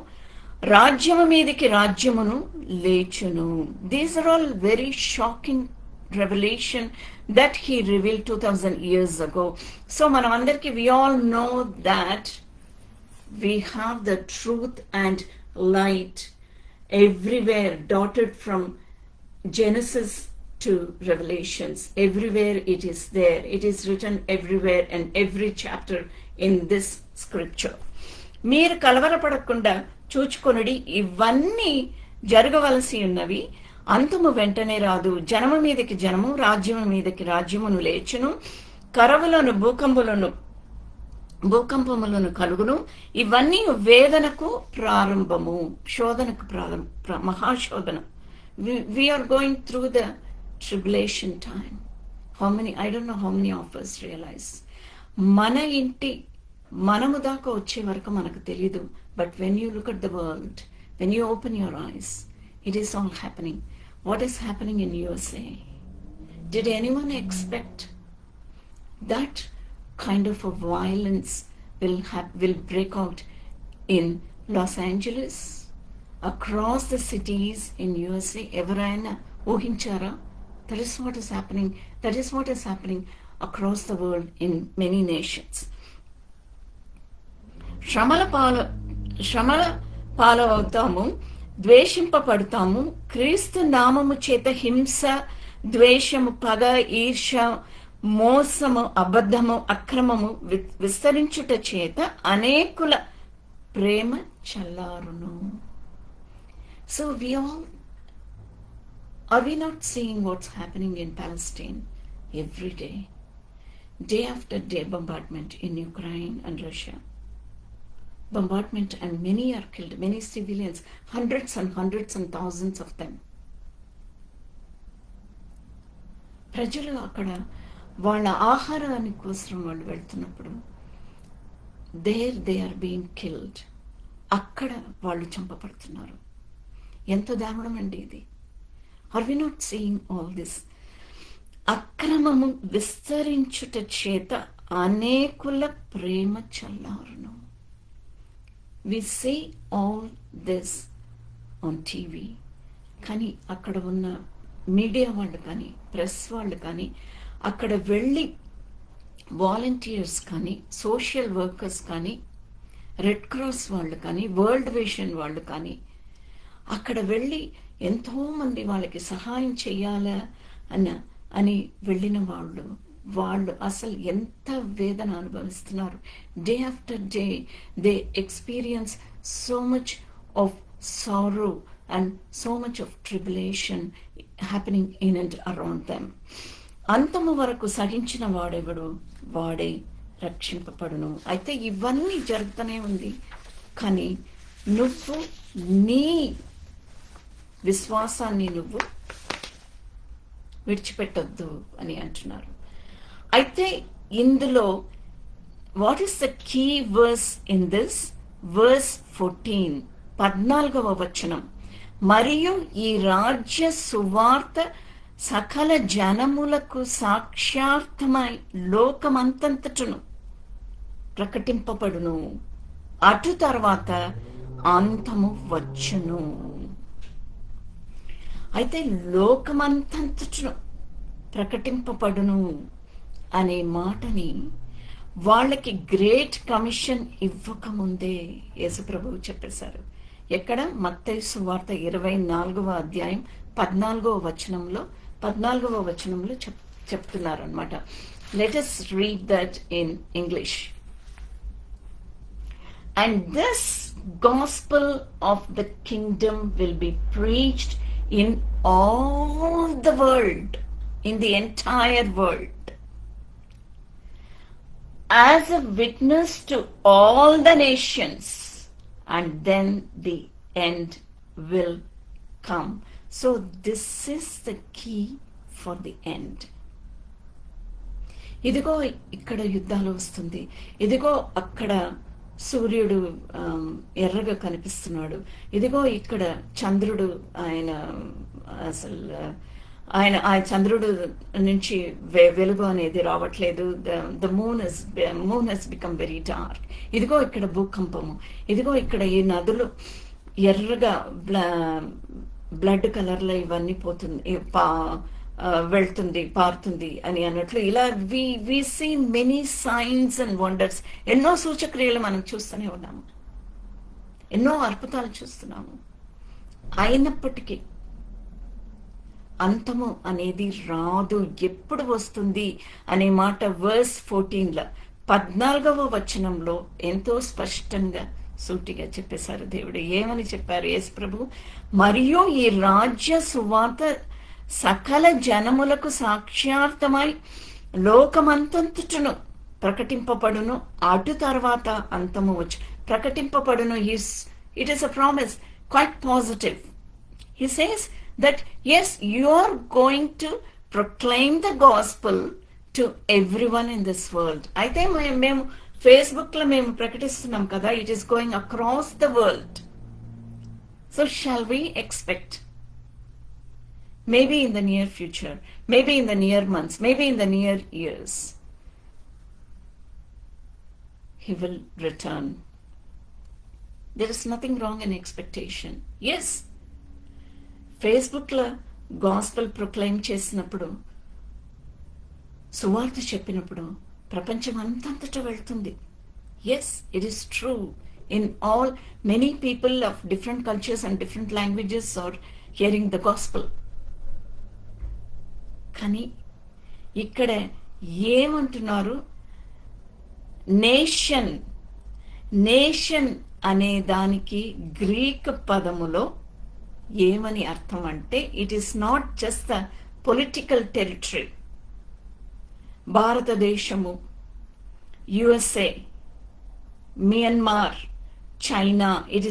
రాజ్యము మీదికి రాజ్యమును లేచును. These are all very shocking revelation that he revealed 2000 years ago. So manamandarki, we all know that we have the truth and light everywhere, dotted from Genesis to Revelations. Everywhere it is there. It is written everywhere and every chapter in this scripture. మీరు కలవరపడకుండా చూచుకొనుడి, ఇవన్నీ జరగవలసి ఉన్నవి, అంతము వెంటనే రాదు. జనము మీదకి జనము, రాజ్యము మీదకి రాజ్యమును లేచును, కరవులను భూకంపములను కలుగును. ఇవన్నీ వేదనకు ప్రారంభము, శోధనకు మహాశోధన. we are going through the tribulation time. I don't know how many of us realize. మనము దాకా వచ్చే వరకు మనకు తెలీదు. But when you look at the world, when you open your eyes, it is all happening. What is happening in USA? Did anyone expect that kind of a violence will break out in Los Angeles, across the cities in USA? Evaraina ఊహించారా? That is what is happening. That is what is happening across the world in many nations. శ్రమల పాలవుతాము, ద్వేషింపబడతాము. క్రీస్తు నామము చేత హింస, ద్వేషము, పగ, ఈర్ష, మోసము, అబద్ధము, అక్రమము విస్తరించుట చేత అనేకుల ప్రేమ చల్లారును. So are we not seeing what's happening in Palestine every day? Day after day bombardment in Ukraine and Russia. Bombardment, and many are killed, many civilians, hundreds and thousands of them. ప్రజలు అక్కడ వాళ్ళ ఆహారాని కోసం వాళ్ళు వెళ్తున్నప్పుడు they are being killed. అక్కడ వాళ్ళు చంపబడుతున్నారు. ఎంత దారుణం అండి ఇది. Are we not seeing all this? అక్రమము విస్తరించుట చేత అనేకుల ప్రేమ చల్లారును. We see all this on TV. కానీ అక్కడ ఉన్న మీడియా వాళ్ళు కానీ, ప్రెస్ వాళ్ళు కానీ, అక్కడ వెళ్ళి వాలంటీర్స్ కానీ, సోషల్ వర్కర్స్ కానీ, రెడ్ క్రాస్ వాళ్ళు కానీ, వరల్డ్ విజన్ వాళ్ళు కానీ, అక్కడ వెళ్ళి ఎంతోమంది వాళ్ళకి సహాయం చెయ్యాలా అని వెళ్ళిన వాళ్ళు వాళ్ళు అసలు ఎంత వేదన అనుభవిస్తున్నారు. Day after day they experience so much of sorrow and so much of tribulation happening in and around them. అంతము వరకు సహించిన వాడెవడు వాడే రక్షింపబడును. అయితే ఇవన్నీ జరుగుతూనే ఉంది, కానీ నువ్వు నీ విశ్వాసాన్ని నువ్వు విడిచిపెట్టొద్దు అని అంటున్నారు. అయితే ఇందులో what is the key verse in this? Verse 14, 14వ వచనం. మరియు ఈ రాజ్య సువార్త సకల జనములకు సాక్ష్యార్థమై లోకమంతంతటను ప్రకటింపబడును, అటు తర్వాత అంతము వచ్చును. అయితే లోకమంతంతటను ప్రకటింపబడును అనే మాటని వాళ్ళకి గ్రేట్ కమిషన్ ఇవ్వకముందే యేసుప్రభువు చెప్పేశారు. ఎక్కడ? మత్తయి సువార్త 24వ అధ్యాయం 14వ వచనంలో చెప్తున్నారు అనమాట. Let us read that in English. And this gospel of the kingdom will be preached in all the world, in the entire world, as a witness to all the nations, and then the end will come. So this is the key for the end. ఇదిగో ఇక్కడ యుద్ధాలు వస్తుంది, ఇదిగో అక్కడ సూర్యుడు ఎర్రగా కనిపిస్తున్నాడు, ఇదిగో ఇక్కడ చంద్రుడు ఆయన చంద్రుడు నుంచి వెలుగు అనేది రావట్లేదు. The moon has become very dark. ఇదిగో ఇక్కడ భూకంపము, ఇదిగో ఇక్కడ ఈ నదులు ఎర్రగా బ్లడ్ కలర్లో ఇవన్నీ పోతుంది, వెళ్తుంది, పారుతుంది అని అన్నట్లు ఇలా we see many signs and wonders. ఎన్నో సూచక్రియలు మనం చూస్తూనే ఉన్నాము, ఎన్నో అద్భుతాలు చూస్తున్నాము. అయినప్పటికీ అంతము అనేది రాదు. ఎప్పుడు వస్తుంది అనే మాట వర్స్ 14లో 14వ వచనంలో ఎంతో స్పష్టంగా సూటిగా చెప్పేశారు దేవుడు. ఏమని చెప్పారు యేసు ప్రభు? మరియు ఈ రాజ్య సువార్త సకల జనములకు సాక్ష్యార్థమై లోకమంతంతటను ప్రకటింపబడును, అటు తర్వాత అంతము వచ్చి ప్రకటింపబడును. It is a promise, quite positive. He says that yes, you are going to proclaim the gospel to everyone in this world. అయితే మేము ఫేస్బుక్ లో మేము ప్రకటిస్తున్నాం కదా, it is going across the world. So shall we expect maybe in the near future, maybe in the near months, maybe in the near years, he will return. There is nothing wrong in expectation. Yes, ఫేస్బుక్లో gospel proclaim చేసినప్పుడు, సువార్త చెప్పినప్పుడు ప్రపంచం అంతంతటా వెళ్తుంది. Yes, it is true. In all many people of different cultures and different languages are hearing the gospel. కానీ ఇక్కడ ఏమంటున్నారు? నేషన్ అనే దానికి గ్రీక్ పదములో ఏమని అర్థం అంటే, it is not just the political territory. భారతదేశము, USA, Myanmar, China, it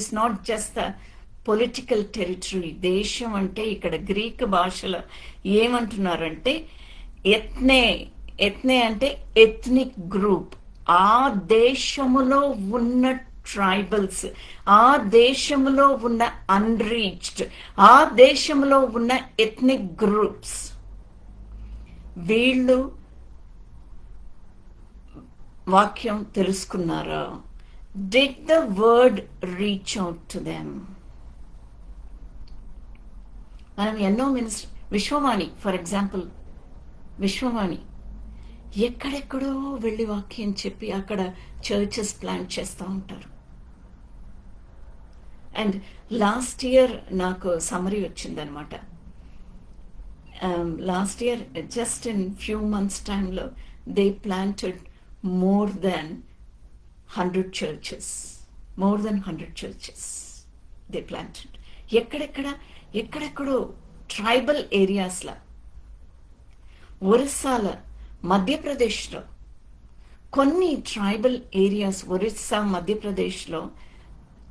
is not just the political territory. దేశం అంటే ఇక్కడ గ్రీక్ భాషలో ఏమంటున్నారంటే ఎత్నే అంటే ఎథ్నిక్ గ్రూప్. ఆ దేశములో ఉన్న ట్రైబల్స్, ఆ దేశంలో ఉన్న అన్రీచ్డ్, ఆ దేశంలో ఉన్న ఎథ్నిక్ గ్రూప్స్, వీళ్ళు వాక్యం తెలుసుకున్నారా? Did the word reach out to them? మనం ఎన్నో విశ్వవాణి, ఫర్ ఎగ్జాంపుల్ విశ్వవాణి ఎక్కడెక్కడో వెళ్ళి వాక్యం చెప్పి అక్కడ చర్చెస్ ప్లాన్ చేస్తూ ఉంటారు. అండ్ లాస్ట్ ఇయర్ నాకు సమరీ వచ్చిందనమాట. Last year, just in few months' time, they planted more than 100 churches. More than 100 churches they planted. ఎక్కడెక్కడో ట్రైబల్ ఏరియాస్లో, ఒరిస్సాలో, మధ్యప్రదేశ్లో కొన్ని ట్రైబల్ ఏరియాస్, ఒరిస్సా, మధ్యప్రదేశ్లో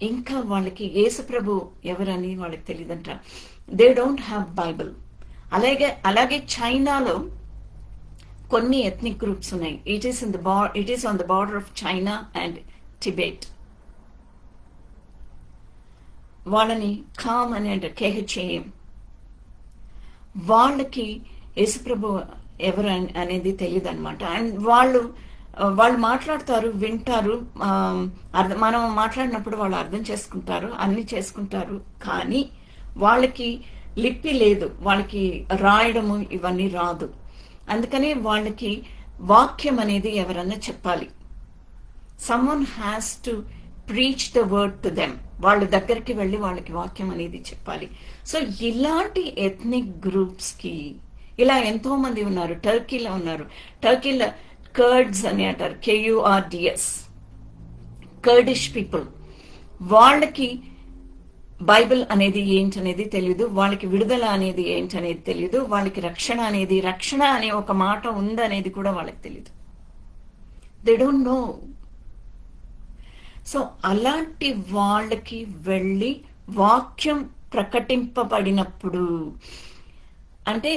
ఇంకా వాళ్ళకి యేసుప్రభు ఎవరని వాళ్ళకి తెలియదంట. They don't have Bible. అలాగే చైనాలో కొన్ని ఎథ్నిక్ గ్రూప్స్ ఉన్నాయి. It is on the border of China and Tibet. వాళ్ళని ఖామ్ అని అంటారు, KHAM. వాళ్ళకి యేసుప్రభు ఎవరు అనేది తెలియదు అనమాట. అండ్ వాళ్ళు మాట్లాడతారు, వింటారు, మనం మాట్లాడినప్పుడు వాళ్ళు అర్థం చేసుకుంటారు, అన్ని చేసుకుంటారు. కానీ వాళ్ళకి లిపి లేదు, వాళ్ళకి రాయడము ఇవన్నీ రాదు. అందుకని వాళ్ళకి వాక్యం అనేది ఎవరన్నా చెప్పాలి. Someone has to preach the word to them. వాళ్ళ దగ్గరికి వెళ్ళి వాళ్ళకి వాక్యం అనేది చెప్పాలి. సో ఇలాంటి ఎథ్నిక్ గ్రూప్స్కి ఇలా ఎంతో మంది ఉన్నారు. టర్కీలో ఉన్నారు. టర్కీలో కర్డ్స్ అని అంటారు, KURDS, కర్డిష్ పీపుల్. వాళ్ళకి బైబిల్ అనేది ఏంటనేది తెలియదు, వాళ్ళకి విడుదల అనేది ఏంటనేది తెలియదు, వాళ్ళకి రక్షణ అనే ఒక మాట ఉందనేది కూడా వాళ్ళకి తెలియదు. They don't know. సో అలాంటి వాళ్ళకి వెళ్ళి వాక్యం ప్రకటింపబడినప్పుడు, అంటే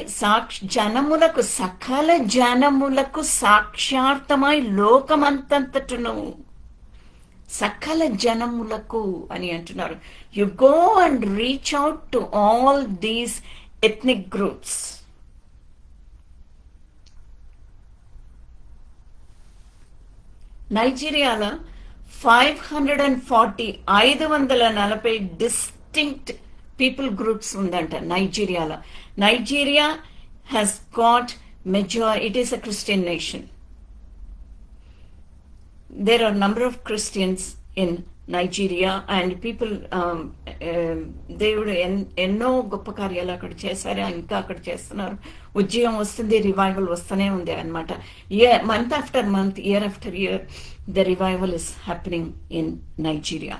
జనములకు, సకల జనములకు సాక్షార్థమై లోకమంతటను, సకల జనములకు అని అంటున్నారు. You go and reach out to all these ethnic groups. నైజీరియాలో 540 డిస్టింక్ట్ పీపుల్ గ్రూప్స్ ఉందంట నైజీరియాలో. Nigeria has got it is a Christian nation. There are number of Christians in Nigeria and people దేవుడు ఎన్నో గొప్ప కార్యాలు అక్కడ చేశారు, ఇంకా అక్కడ చేస్తున్నారు. ఉద్యోగం వస్తుంది, రివైవల్ వస్తూనే ఉంది అనమాట. Month after month, year after year the revival is happening in Nigeria.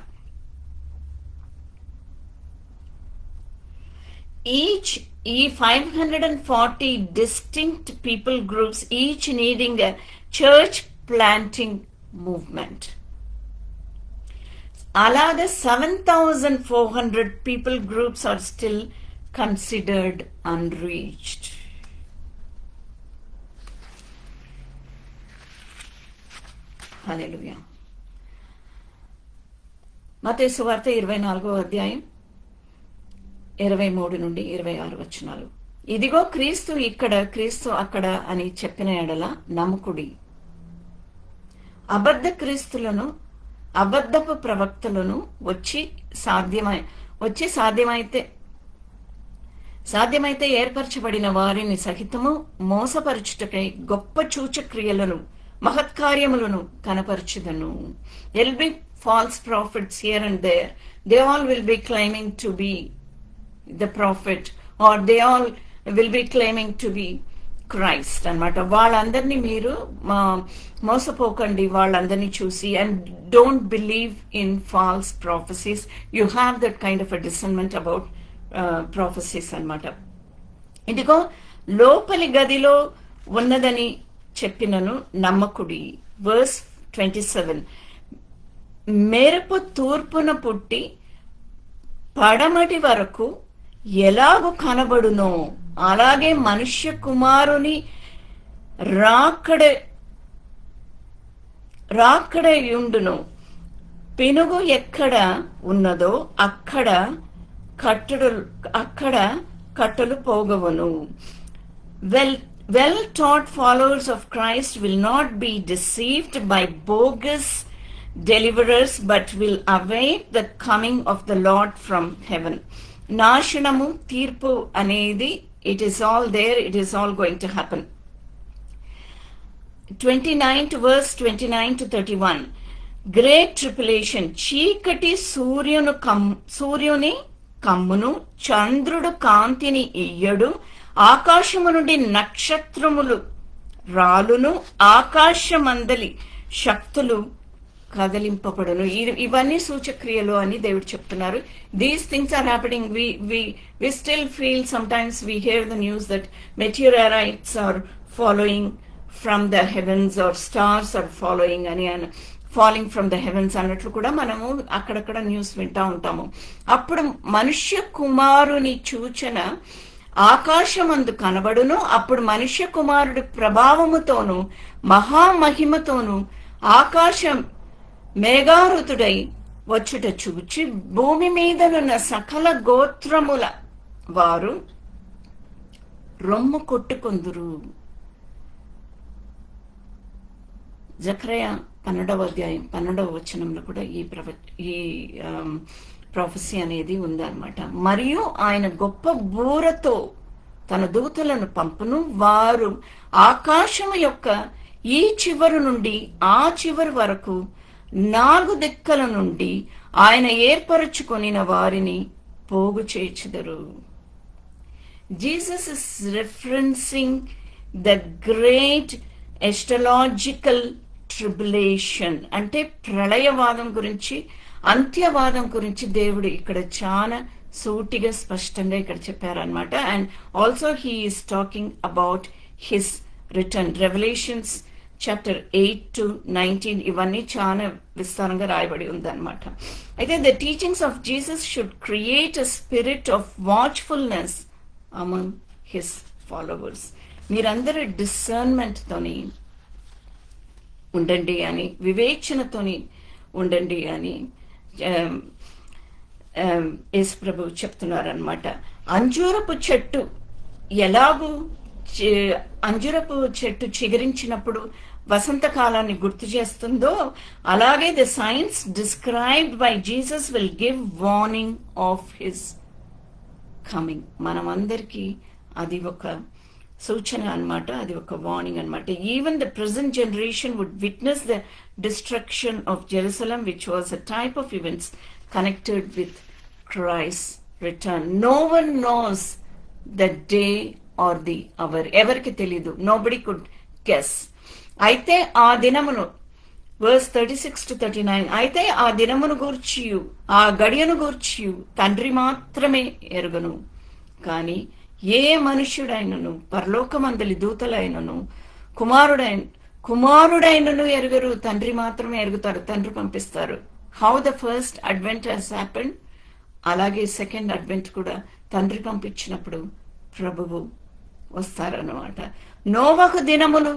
ఈ 540 distinct people groups, each needing a church planting movement. Alaga 7,400 people groups are still considered unreached. Hallelujah. మత్తయి సువార్త 24వ అధ్యాయం 23 నుండి 26 వచనాలు. ఇదిగో క్రీస్తు ఇక్కడ, క్రీస్తు అక్కడ అని చెప్పిన ఎడల నమ్ముకుడి. అబద్ధ క్రీస్తులను, అబద్ధపు ప్రవక్తలను వచ్చి సాధ్యమైతే ఏర్పరచబడిన వారిని సహితము మోసపరచుటకై గొప్ప సూచక్రియలను, మహత్కార్యములను కనపరచుదను. There'll be false prophets here and there. They all will be claiming to be the prophet, or they all will be claiming to be Christ అన్నమాట. వాళ్ళందరినీ మీరు మోసపోకండి, వాళ్ళందరినీ చూసి. And don't believe in false prophecies. You have that kind of a discernment about prophecies అన్నమాట. ఇదిగో లోపలి గదిలో ఉన్నదని చెప్పినను నమ్మకుడి. వర్స్ 27, మెరుపు తూర్పున పుట్టి పడమటి వరకు ఎలాగూ కనబడునో అలాగే మనుష్య కుమారుని రాకడయుండును. పెనుగు ఎక్కడ ఉన్నదో అక్కడ కట్టలు పోగవను. Well taught followers of Christ will not be deceived by bogus deliverers, but will await the coming of the Lord from heaven. నాశనము, తీర్పు అనేది it is all there, it is all going to happen. 29 to verse 29 to 31, great tribulation, చీకటి సూర్యుని కమ్మును, చంద్రుడు కాంతిని ఇయ్యడు, ఆకాశము నుండి నక్షత్రములు రాలును, ఆకాశమందలి శక్తులు కదిలింపబడును. ఇవన్నీ సూచక్రియలు అని దేవుడు చెప్తున్నారు. These things are happening. We still feel sometimes we hear the news that meteorites are following from the heavens or stars are following అని ఫాలింగ్ ఫ్రమ్ ద హెవెన్స్ అన్నట్లు కూడా మనము అక్కడక్కడ న్యూస్ వింటా ఉంటాము. అప్పుడు మనుష్య కుమారుని సూచన ఆకాశమందు కనబడును. అప్పుడు మనుష్య కుమారుడి ప్రభావముతోను మహామహిమతోను ఆకాశం మేఘారుతుడై వచ్చుట చూచి భూమి మీదనున్న సకల గోత్రముల వారు రొమ్ము కొట్టుకొందురు. జకర్యా 12వ అధ్యాయం 12వ వచనంలో కూడా ఈ ప్రొఫెసీ అనేది ఉందన్నమాట. మరియు ఆయన గొప్ప బూరతో తన దూతలను పంపును. వారు ఆకాశము యొక్క ఈ చివరి నుండి ఆ చివరి వరకు 4 దిక్కల నుండి ఆయన ఏర్పరచుకొనిన వారిని పోగు చేయుదురు. Jesus is referencing the great eschatological tribulation. అంటే ప్రళయవాదం గురించి, అంత్యవాదం గురించి దేవుడు ఇక్కడ చాలా సూటిగా స్పష్టంగా ఇక్కడ చెప్పారనమాట. And also he is talking about his return. Revolutions chapter 8 to 19 ఇవన్నీ చాలా విస్తారంగా రాయబడి ఉందన్నమాట. అయితే the teachings of Jesus should create a spirit of watchfulness among his followers. మీరందరూ డిసర్న్మెంట్తోని ఉండండి అని, వివేచనతోని ఉండండి అని యేసు ప్రభు చెప్తున్నారనమాట. అంజూరపు చెట్టు ఎలాగూ అంజూరపు చెట్టు చిగురించినప్పుడు వసంతకాలాన్ని గుర్తు చేస్తుందో, అలాగే the signs described by Jesus will give warning of his coming. మనమందరికీ అది ఒక సూచన అనమాట, అది ఒక వార్నింగ్ అనమాట. Even the present generation would witness the destruction of Jerusalem which was a type of events connected with Christ return. No one knows the day or the hour. ఎవరికి తెలీదు. Nobody could guess. అయితే ఆ దినమును, verse 36 to 39, అయితే ఆ దినమును గూర్చియు ఆ గడియను గూర్చియు తండ్రి మాత్రమే ఎరుగను. కానీ ఏ మనుష్యుడైనను, పరలోకమందలి దూతలైనను, కుమారుడైనను ఎరుగరు. తండ్రి మాత్రమే ఎరుగుతారు, తండ్రి పంపిస్తారు. How the first advent has happened, అలాగే సెకండ్ అడ్వెంట్ కూడా తండ్రి పంపించినప్పుడు ప్రభువు వస్తారన్నమాట. నోవహు దినములు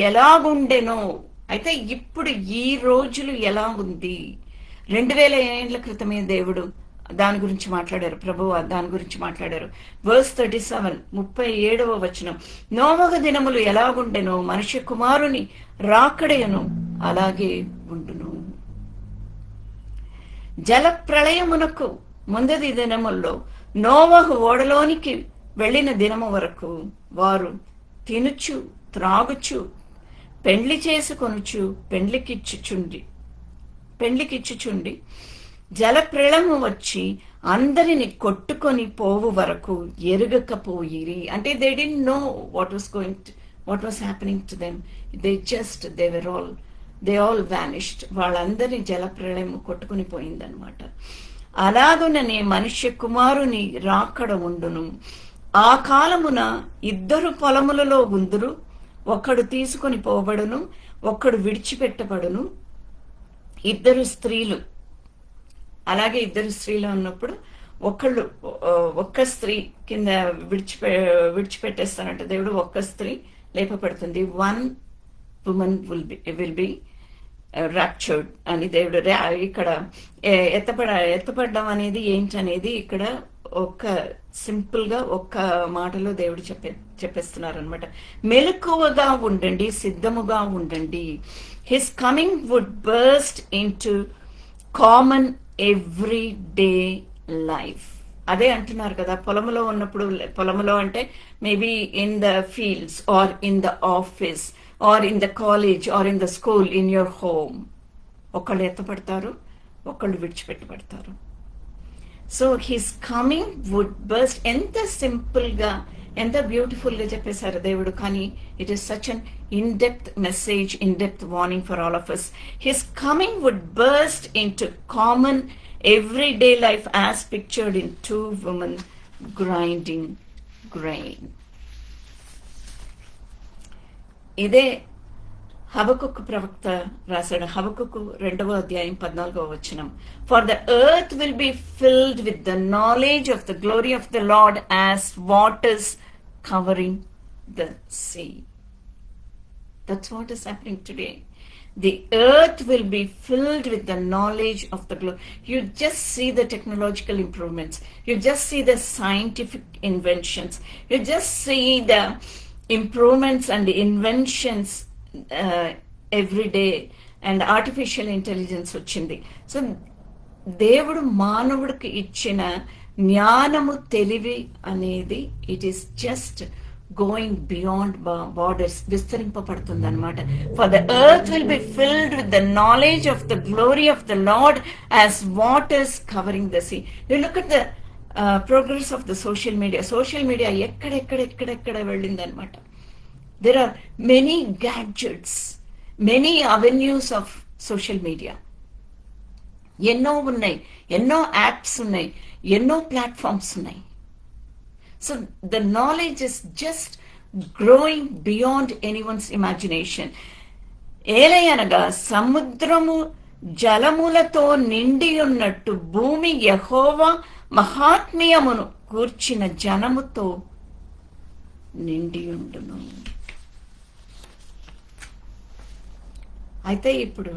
ఎలాగుండెనో, అయితే ఇప్పుడు ఈ రోజులు ఎలా ఉంది? 2000 ఏళ్ల క్రితమే దేవుడు దాని గురించి మాట్లాడారు, ప్రభువు దాని గురించి మాట్లాడారు. వర్స్ 37, 37వ వచనం, నోవహు దినములు ఎలాగుండెనో మనుష్య కుమారుని రాకడయను అలాగే ఉండును. జల ప్రళయమునకు ముందది దినముల్లో నోవహు ఓడలోనికి వెళ్ళిన దినము వరకు వారు తినుచు త్రాగుచు పెండ్లి చేసుకొనుచు పెండ్లికిచ్చుచుండి జల ప్రళయము వచ్చి అందరిని కొట్టుకొని పోవు వరకు ఎరుగకపోయిరి. అంటే they didn't know what was happening to them. they all vanished. వాళ్ళందరినీ జల ప్రళయం కొట్టుకుని పోయిందనమాట. అలాగుననే మనుష్య కుమారుని రాకడ ఉండును. ఆ కాలమున 2 పొలములలో ఉందురు, ఒకడు తీసుకొని పోబడును, ఒకడు విడిచిపెట్టబడును. 2 స్త్రీలు, అలాగే 2 స్త్రీలు ఉన్నప్పుడు ఒక్క స్త్రీ కింద విడిచిపెట్టేస్తానంట దేవుడు. ఒక్క స్త్రీ లేపబడుతుంది. 1 woman will be raptured అని దేవుడు ఇక్కడ ఎత్తపడడం అనేది ఏంటనేది ఇక్కడ ఒక్క సింపుల్ గా ఒక్క మాటలో దేవుడు చెప్పేస్తున్నారు అనమాట. మెలకువగా ఉండండి, సిద్ధముగా ఉండండి. His coming would burst into common every day life. అదే అంటున్నారు కదా, పొలంలో ఉన్నప్పుడు, పొలంలో అంటే maybe in the fields or in the office or in the college or in the school, in your home. ఒకళ్ళు ఎత్తపడతారు, ఒకళ్ళు విడిచిపెట్టబడతారు. So his coming would burst. ఎంత సింపుల్ గా, ఎంత బ్యూటిఫుల్గా చెప్పేశారు దేవుడు. కానీ it is such an in depth message, in depth warning for all of us. His coming would burst into common everyday life as pictured in 2 women grinding grain. ఇదే హబకుక్కు ప్రవక్త రాశాడు. హబకుక్కు 2వ అధ్యాయం 14వ వచనం. For the earth will be filled with the knowledge of the glory of the lord as waters covering the sea. That's what is happening today. The earth will be filled with the knowledge of the glory. You just see the technological improvements. You just see the scientific inventions. You just see the improvements and the inventions every day. And artificial intelligence వచ్చింది. So దేవుడు మానవుడికి ఇచ్చిన జ్ఞానము, తెలివి అనేది it is just going beyond borders, విస్తరింపబడుతుంది అనమాట. For the earth will be filled with the knowledge of the glory of the lord as waters covering the sea. You look at the progress of the social media. Social media ఎక్కడెక్కడ వెళ్ళింది అనమాట. There are many gadgets, many avenues of social media. ఎన్నో ఉన్నాయి, ఎన్నో apps ఉన్నాయి, ఎన్నో platforms ఉన్నాయి. So the knowledge is just growing beyond anyone's imagination. ఏలయనగా సముద్రము జలములతో నిండి ఉన్నట్టు భూమి యెహోవా మహాత్మ్యమును కూర్చిన జనముతో నిండి ఉండును. అయితే ఇప్పుడు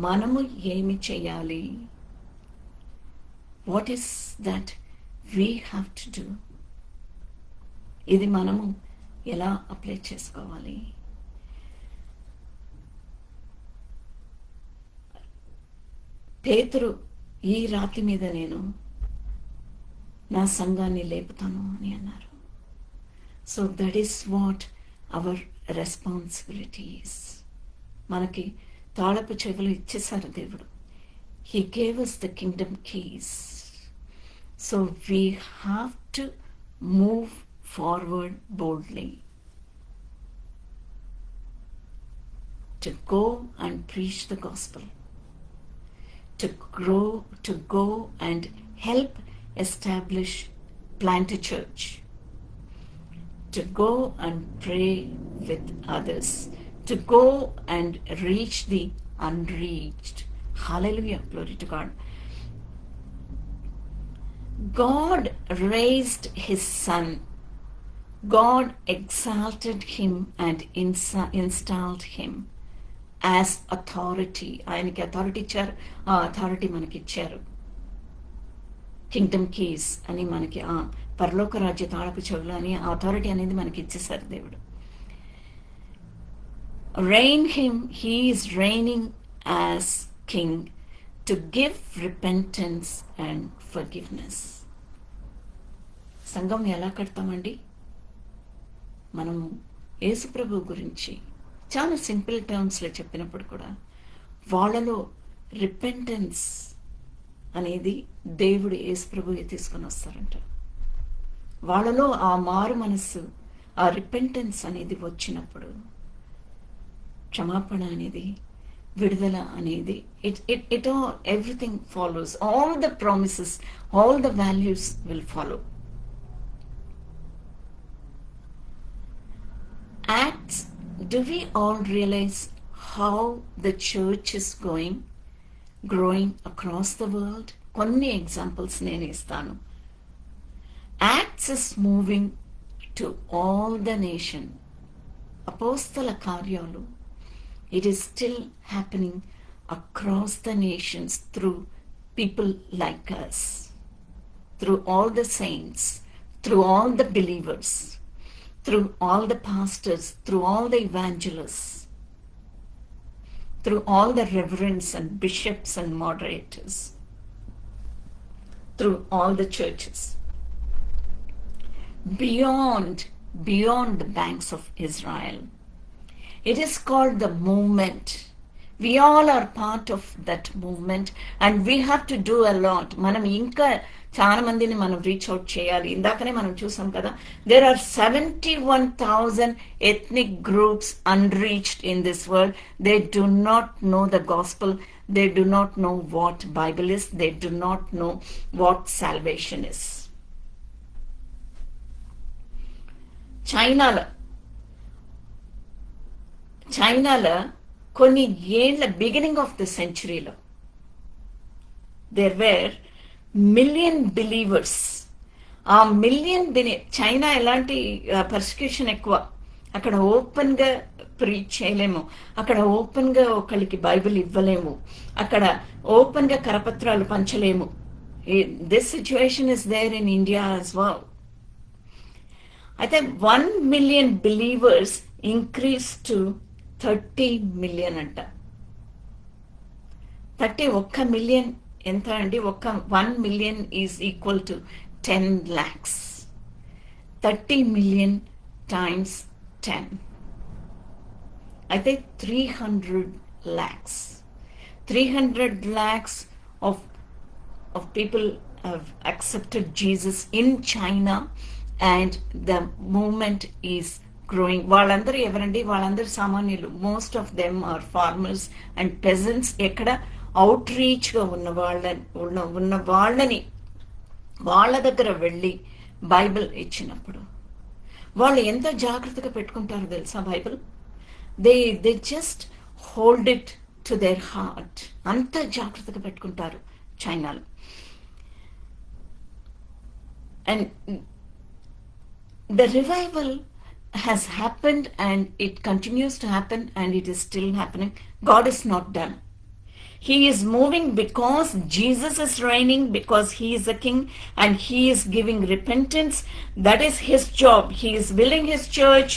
మనము ఏమి చేయాలి? What is that we have to do? ఇది మనము ఎలా అప్లై చేసుకోవాలి? పేతురు ఈ రాతి మీద నేను నా సంఘాన్ని లేపుతాను అని అన్నారు. So that is what our responsibility is. మనకి తాళపు చెవులు ఇచ్చేశారు దేవుడు. He gave us the kingdom keys. So we have to move forward boldly to go and preach the gospel, to go and help establish, plant a church, to go and pray with others, to go and reach the unreached. Hallelujah, glory to God. God raised his son. God exalted him and installed him as authority. ఆయనకి authority ఇచ్చారు. ఆ authority మనకి ఇచ్చారు. Kingdom keys అని మనకి, పరలోక రాజ్య తాళపు చెవులు అని ఆ అథారిటీ అనేది మనకి ఇచ్చేసారు దేవుడు. Reign him, he is reigning as king to give repentance and forgiveness. సంఘం ఎలా కడతామండి? మనం యేసు ప్రభు గురించి చాలా సింపుల్ టర్మ్స్లో చెప్పినప్పుడు కూడా వాళ్ళలో రిపెంటెన్స్ అనేది దేవుడు యేసు ప్రభువే తీసుకొని వస్తారంట. వాళ్ళలో ఆ మారు మనస్సు, ఆ రిపెంటెన్స్ అనేది వచ్చినప్పుడు క్షమాపణ అనేది, విడుదల అనేది, it all, everything follows. All the promises, all the values will follow. Acts, do we all realize how the church is growing across the world? కొన్ని ఎగ్జాంపుల్స్ నేను ఇస్తాను. Acts is moving to all the nation. అపోస్తల కార్యాలు, it is still happening across the nations through people like us, through all the saints, through all the believers, through all the pastors, through all the evangelists, through all the reverends and bishops and moderators, through all the churches, beyond the banks of Israel. It is called the movement. We all are part of that movement and we have to do a lot. మనం ఇంకా చాలా మందిని మనం reach out చేయాలి. ఇందాకనే మనం చూసాం కదా, there are 71,000 ethnic groups unreached in this world. They do not know the gospel, they do not know what Bible is, they do not know what salvation is. చైనాలో కొన్ని ఏళ్ల బిగినింగ్ ఆఫ్ ద సెంచురీలో there were million believers. ఆ China ఎలాంటి persecution ఎక్కువ, అక్కడ open గా preach చేయలేము, అక్కడ ఓపెన్ గా ఒకరికి బైబిల్ ఇవ్వలేము, అక్కడ ఓపెన్ గా కరపత్రాలు పంచలేము. This situation is there in India as well. అయితే 1 million believers increase to 30 million అంట. 1 million ఎంత అండి? 1 million is equal to 10 lakhs. 30 million times 10 అయితే 300 lakhs. 300 lakhs of people have accepted Jesus in China, and the movement is growing. వాళ్ళందరూ ఎవరండి? వాళ్ళందరూ సామాన్యులు. Most of them are farmers and peasants. ఎక్కడ outreach గా ఉన్న వాళ్ళని వాళ్ళ దగ్గర వెళ్ళి బైబిల్ ఇచ్చినప్పుడు వాళ్ళు ఎంత జాగ్రత్తగా పెట్టుకుంటారో తెలుసా Bible? They just hold it to their heart. అంత జాగ్రత్తగా పెట్టుకుంటారు చైనాలో. And the revival has happened, and it continues to happen, and it is still happening. God is not done. He is moving because Jesus is reigning, because he is a king, and he is giving repentance. That is his job. He is building his church.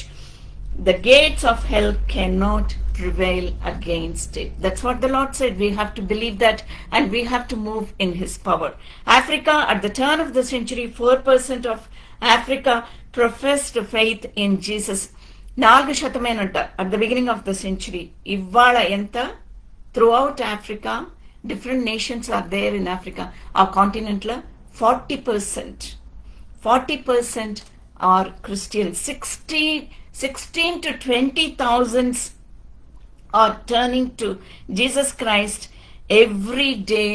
The gates of hell cannot prevail against it. That's what the Lord said. We have to believe that, and we have to move in his power. Africa, at the turn of the century, 4% of Africa professed faith in Jesus. 4% at the beginning of the century. Ivvala enta throughout Africa, different nations are there in Africa. Our continent la 40%. 40% are Christians. 16 to 20,000 are turning to Jesus Christ every day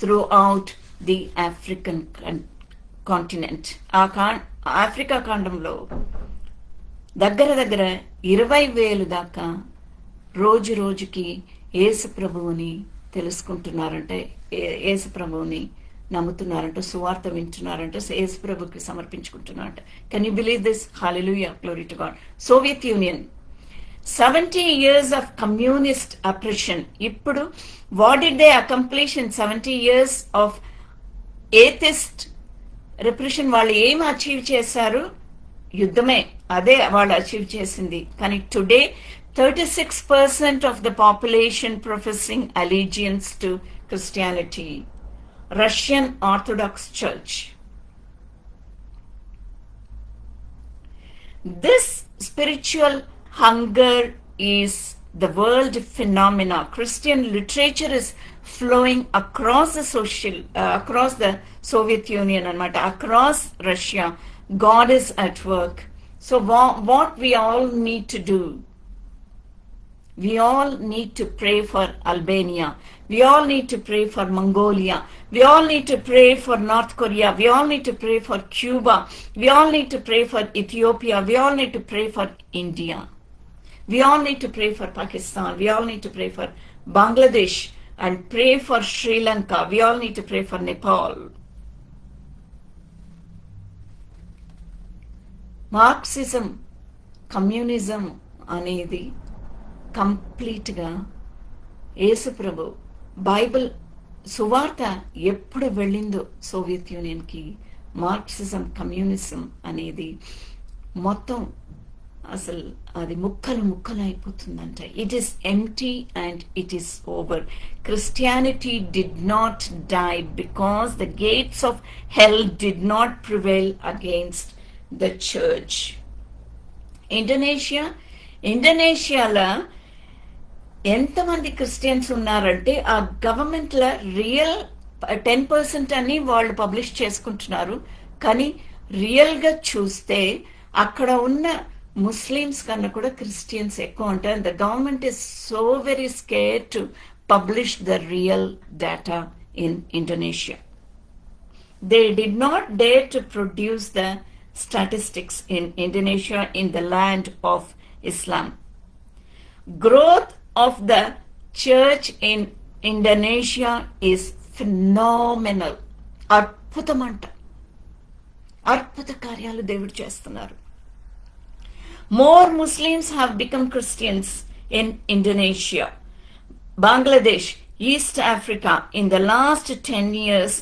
throughout the African continent. Africa ఖండంలో దగ్గర 20,000 దాకా రోజుకి యేసు ప్రభువుని తెలుసుకుంటున్నారంటే, యేసు ప్రభువుని నమ్ముతున్నారంట, సువార్త వింటున్నారంట, యేసు ప్రభుకి సమర్పించుకుంటున్నారంట. Can you believe this? Hallelujah, glory to God. Soviet Union 70 years of communist oppression. ఇప్పుడు what did they accomplish in 70 years of atheist repression? వాళ్ళు ఏం అచీవ్ చేశారు? యుద్ధమే, అదే వాళ్ళు అచీవ్ చేసింది. కానీ today 36% of the population professing allegiance to Christianity. Russian Orthodox Church. This spiritual hunger is the world phenomena. Christian literature is flowing across the Soviet Union and across Russia. God is at work. So what we all need to do? We all need to pray for Albania. We all need to pray for Mongolia. We all need to pray for North Korea. We all need to pray for Cuba. We all need to pray for Ethiopia. We all need to pray for India. We all need to pray for Pakistan. We all need to pray for Bangladesh and pray for Sri Lanka. We all need to pray for Nepal. Marxism, communism అనేది కంప్లీట్గా యేసుప్రభు Bible సువార్త ఎప్పుడు వెళ్ళిందో Soviet యూనియన్కి, Marxism communism అనేది మొత్తం అసలు అది ముక్కలు అయిపోతుందంట. It is empty and it is over. Christianity did not die because the gates of hell did not prevail against the church. ఇండోనేషియాలో ఎంతమంది క్రిస్టియన్స్ ఉన్నారంటే ఆ గవర్నమెంట్లో రియల్ 10% అని వాళ్ళు పబ్లిష్ చేసుకుంటున్నారు. కానీ రియల్గా చూస్తే అక్కడ ఉన్న ముస్లిమ్స్ కన్నా కూడా క్రిస్టియన్స్ ఎక్కువ ఉంటారు. The government is so very scare to publish the real data in Indonesia. They did not dare to produce the statistics in Indonesia in the land of Islam. Growth of the church in Indonesia is phenomenal. అద్భుతమంట, అద్భుత కార్యాలు దేవుడు చేస్తున్నారు. More Muslims have become Christians in Indonesia, Bangladesh, East Africa in the last 10 years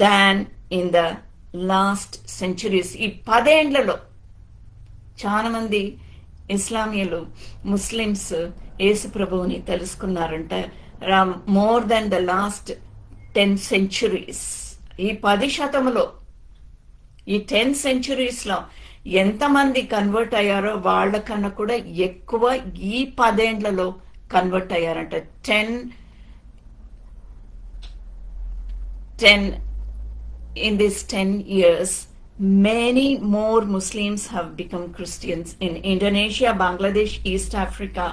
than in the last centuries. ఈ 10 ఏండ్లలో చాలా మంది ఇస్లామీయులు Muslims యేసు ప్రభువుని తెలుసుకున్నారంట. More than the last 10 centuries. ఈ 10 శతములో, ఈ 10 centuriesలో ఎంతమంది కన్వర్ట్ అయ్యారో వాళ్ళకన్నా కూడా ఎక్కువ ఈ 10 ఏండ్లలో convert అయ్యారంట. 10 in these 10 years, many more Muslims have become Christians in Indonesia, Bangladesh, East Africa,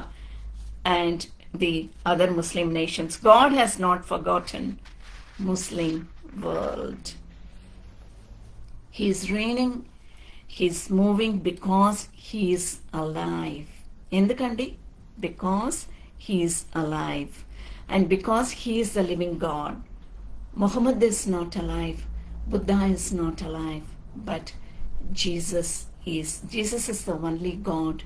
and the other Muslim nations. God has not forgotten Muslim world. He is reigning, he is moving because he is alive. Endukandi? Because he is alive, and because he is the living God. Muhammad is not alive, Buddha is not alive, but Jesus is. Jesus is the only God.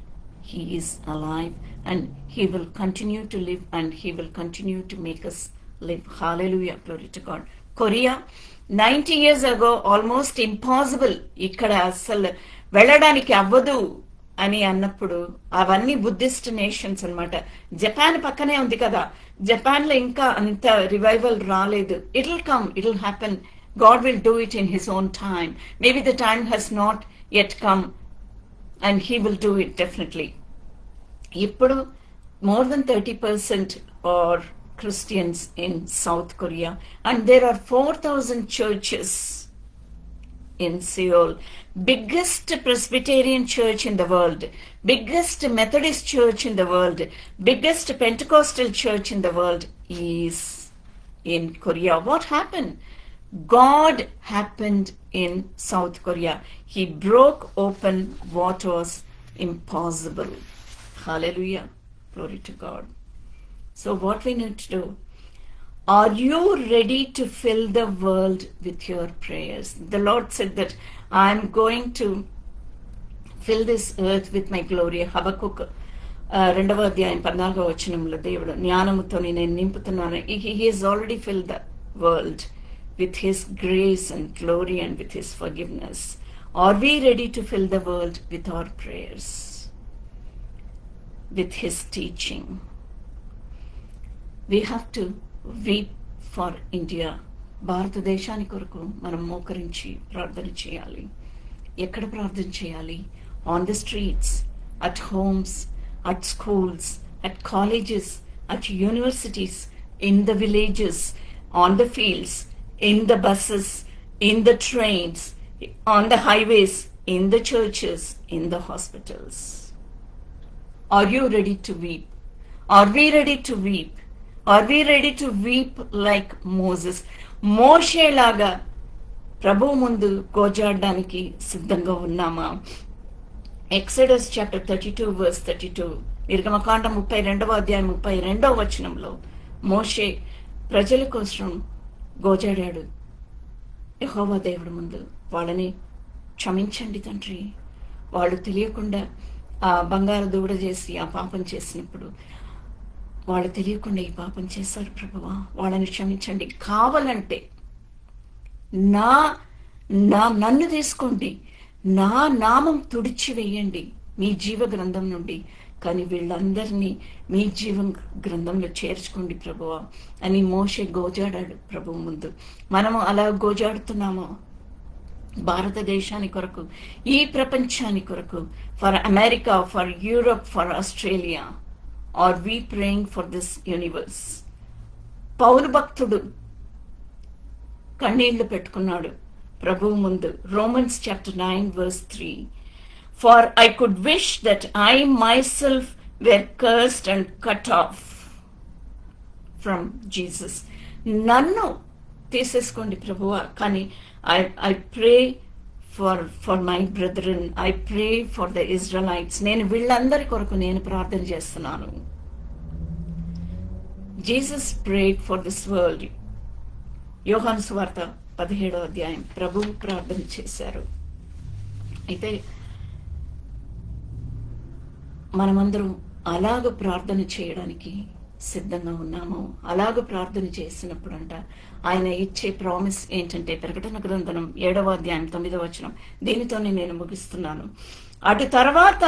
He is alive, and he will continue to live, and he will continue to make us live. Hallelujah, glory to God. Korea, 90 years ago, almost impossible. ఇక్కడ అసలు వెళ్ళడానికి అవ్వదు అని అన్నప్పుడు అవన్నీ Buddhist nations అన్నమాట. Japan పక్కనే ఉంది కదా, జపాన్లో ఇంకా అంత రివైవల్ రాలేదు. It will come, it will happen. God will do it in his own time. Maybe the time has not yet come, and he will do it definitely. ఇప్పుడు more than 30% are Christians in South Korea, and there are 4,000 churches in Seoul. Biggest Presbyterian church in the world, biggest Methodist church in the world, biggest Pentecostal church in the world is in Korea. What happened? God happened in South Korea. He broke open what was impossible. Hallelujah. Glory to God. So what we need to do? Are you ready to fill the world with your prayers? The Lord said that I am going to fill this earth with my glory. Habakkuk 2వ అధ్యాయం 14వ వచనంలో దేవుడు జ్ఞానముతో నేను నింపుతున్నాను. He has already filled the world with his grace and glory and with his forgiveness. Are we ready to fill the world with our prayers, with his teaching? We have to weep for India. భారతదేశాని కొరకు మనం మోకరించి ప్రార్థన చేయాలి. ఎక్కడ ప్రార్థన చేయాలి? On the streets, at homes, at schools, at colleges, at universities, in the villages, on the fields, in the buses, in the trains, on the highways, in the churches, in the hospitals. Are you ready to weep? Are we ready to weep? Are we ready to weep like Moses? మోషే లాగా ప్రభు ముందు గోజాడడానికి సిద్ధంగా ఉన్నామా? Exodus chapter 32 verse 32, నిర్గమకాండం 32వ అధ్యాయం 32వ వచనంలో మోషే ప్రజల కోసం గోజాడాడు యెహోవా దేవుడి ముందు. వాళ్ళని క్షమించండి తండ్రి, వాళ్ళు తెలియకుండా ఆ బంగారు దూడ చేసి ఆ పాపం చేసినప్పుడు వాళ్ళు తెలియకుండా ఈ పాపం చేశారు ప్రభువా, వాళ్ళని క్షమించండి. కావాలంటే నన్ను తీసుకోండి, నా నామం తుడిచివేయండి మీ జీవ గ్రంథం నుండి, కానీ వీళ్ళందరినీ మీ జీవం గ్రంథంలో చేర్చుకోండి ప్రభువా అని మోషే గోజాడాడు ప్రభువు ముందు. మనము అలా గోజాడుతున్నామో భారతదేశాని కొరకు, ఈ ప్రపంచాని కొరకు, for America, for Europe, for Australia? Are we praying for this universe? పౌలు భక్తుడు కన్నీళ్లు పెట్టుకున్నాడు ప్రభువు ముందు. Romans chapter 9 verse 3. For I could wish that I myself were cursed and cut off from Jesus. నన్ను తీసేసుకోండి ప్రభువా, కానీ I pray for my brethren, I pray for the Israelites. నేను వీళ్ళందరి కొరకు నేను ప్రార్థన చేస్తున్నాను. Jesus prayed for this world. Yohanu సువార్త 17వ అధ్యాయం ప్రభువు ప్రార్థన చేశారు. అయితే మనమందరం అలాగ ప్రార్థన చేయడానికి సిద్ధంగా ఉన్నాము. అలాగ ప్రార్థన చేసినప్పుడు ఆయన ఇచ్చే ప్రామిస్ ఏంటంటే, ప్రకటన గ్రంథం 7వ అధ్యాయం 9వ వచనం. దీనితోనే నేను ముగిస్తున్నాను. అటు తర్వాత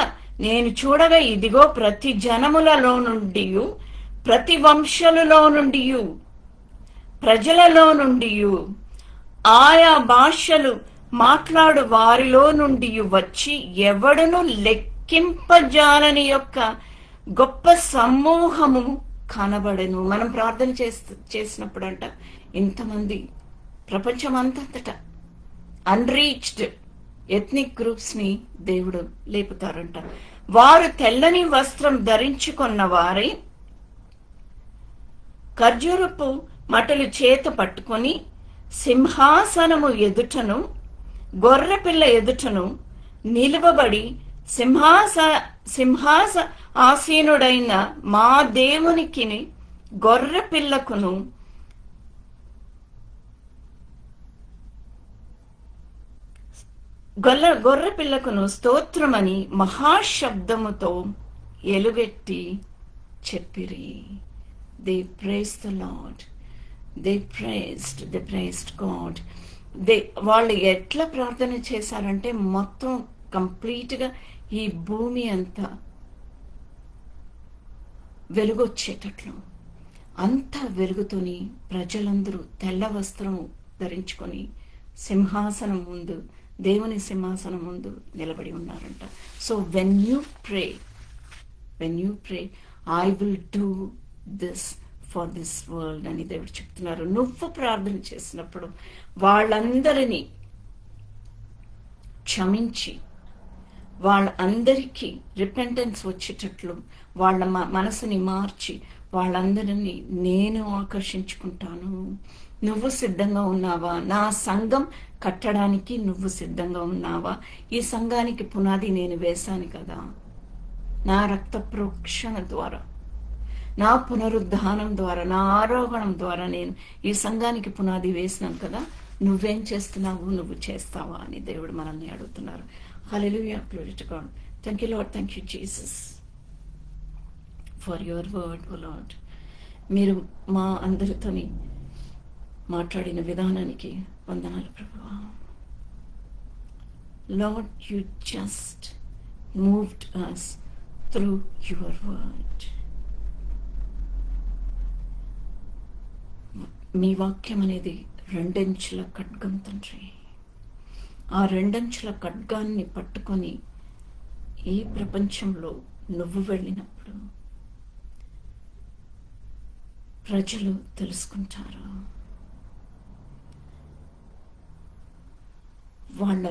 నేను చూడగా, ఇదిగో ప్రతి జనములలో నుండి, ప్రతి వంశములలో నుండి, ప్రజలలో నుండి, ఆయా భాషలు మాట్లాడు వారిలో నుండి వచ్చి ఎవడును లెక్కింపజాలని యొక్క గొప్ప సమూహము కనబడెను. మనం ప్రార్థన చేసినప్పుడు ఇంతమంది ప్రపంచమంతట అన్రీచ్డ్ ఎథ్నిక్ గ్రూప్స్ ని దేవుడు లేపుతారంట. వారు తెల్లని వస్త్రం ధరించుకున్న వారై ఖర్జూరపు మటలు చేత పట్టుకొని సింహాసనము ఎదుటను గొర్రెపిల్ల ఎదుటను నిలువబడి సింహాస ఆసీనుడైన మా దేవునికి గొర్రెపిల్లకును గొర్రెపిల్లకును స్తోత్రమని మహాశబ్దముతో ఎలుగెట్టి చెప్పిరి. They praised the Lord. They praised God. వాళ్ళు ఎట్లా ప్రార్థన చేశారంటే, మొత్తం కంప్లీట్గా ఈ భూమి అంతా వెలుగొచ్చేటట్లు అంత వెలుగుతోని ప్రజలందరూ తెల్ల వస్త్రం ధరించుకొని సింహాసనం ముందు, దేవుని సింహాసనం ముందు నిలబడి ఉన్నారంట. So when you pray I will do this for this world అని దేవుడు చెప్తున్నారు. నువ్వు ప్రార్థన చేసినప్పుడు వాళ్ళందరినీ క్షమించి, వాళ్ళందరికీ రిపెంటెన్స్ వచ్చేటట్లు వాళ్ళ మనసుని మార్చి వాళ్ళందరినీ నేను ఆకర్షించుకుంటాను. నువ్వు సిద్ధంగా ఉన్నావా? నా సంఘం కట్టడానికి నువ్వు సిద్ధంగా ఉన్నావా? ఈ సంఘానికి పునాది నేను వేశాను కదా, నా రక్త ప్రోక్షణ ద్వారా, నా పునరుద్ధానం ద్వారా, నా ఆరోహణం ద్వారా నేను ఈ సంఘానికి పునాది వేసినాను కదా. నువ్వేం చేస్తున్నావు? నువ్వు చేస్తావా అని దేవుడు మనల్ని అడుగుతున్నారు. Hallelujah, glory to God. Thank you Lord, thank you Jesus for your word O Lord. మీరు మా అందరితోని మాట్లాడిన విధానానికి వందనాలు ప్రభువా. Lord, you just moved us through your word. మీ వాక్యం అనేది రెండంచుల ఖడ్గం తండ్రి. ఆ రెండంచుల ఖడ్గాన్ని పట్టుకొని ఈ ప్రపంచంలో నువ్వు వెళ్ళినప్పుడు ప్రజలు తెలుసుకుంటారు, వాళ్ళ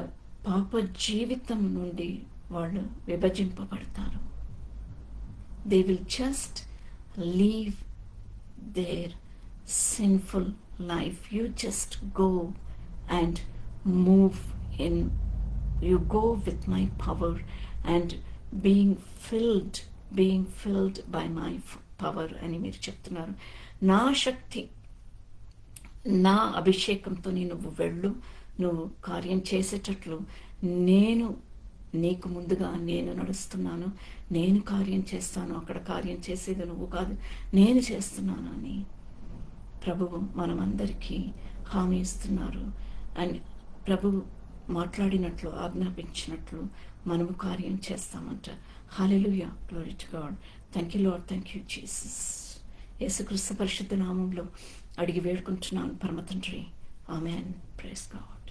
పాప జీవితం నుండి వాళ్ళు విభజింపబడతారు. They will just leave their sinful life. You just go and move in, you go with my power and being filled by my power అని మీరు చెప్తున్నారు. నా శక్తి, నా అభిషేకంతో నువ్వు వెళ్ళు, నువ్వు కార్యం చేసేటట్లు నేను నీకు ముందుగా నేను నడుస్తున్నాను, నేను కార్యం చేస్తాను. అక్కడ కార్యం చేసేది నువ్వు కాదు, నేను చేస్తున్నాను అని ప్రభువు మనమందరికీ హామీ ఇస్తున్నారు. అండ్ ప్రభువు మాట్లాడినట్లు, ఆజ్ఞాపించినట్లు మనము కార్యం చేస్తామంట. Hallelujah, glory to God. Thank you Lord, thank you Jesus. యేసుక్రీస్తు పరిశుద్ధ నామంలో అడిగి వేడుకుంటున్నాను పరమ తండ్రి. ఆమెన్. Praise God.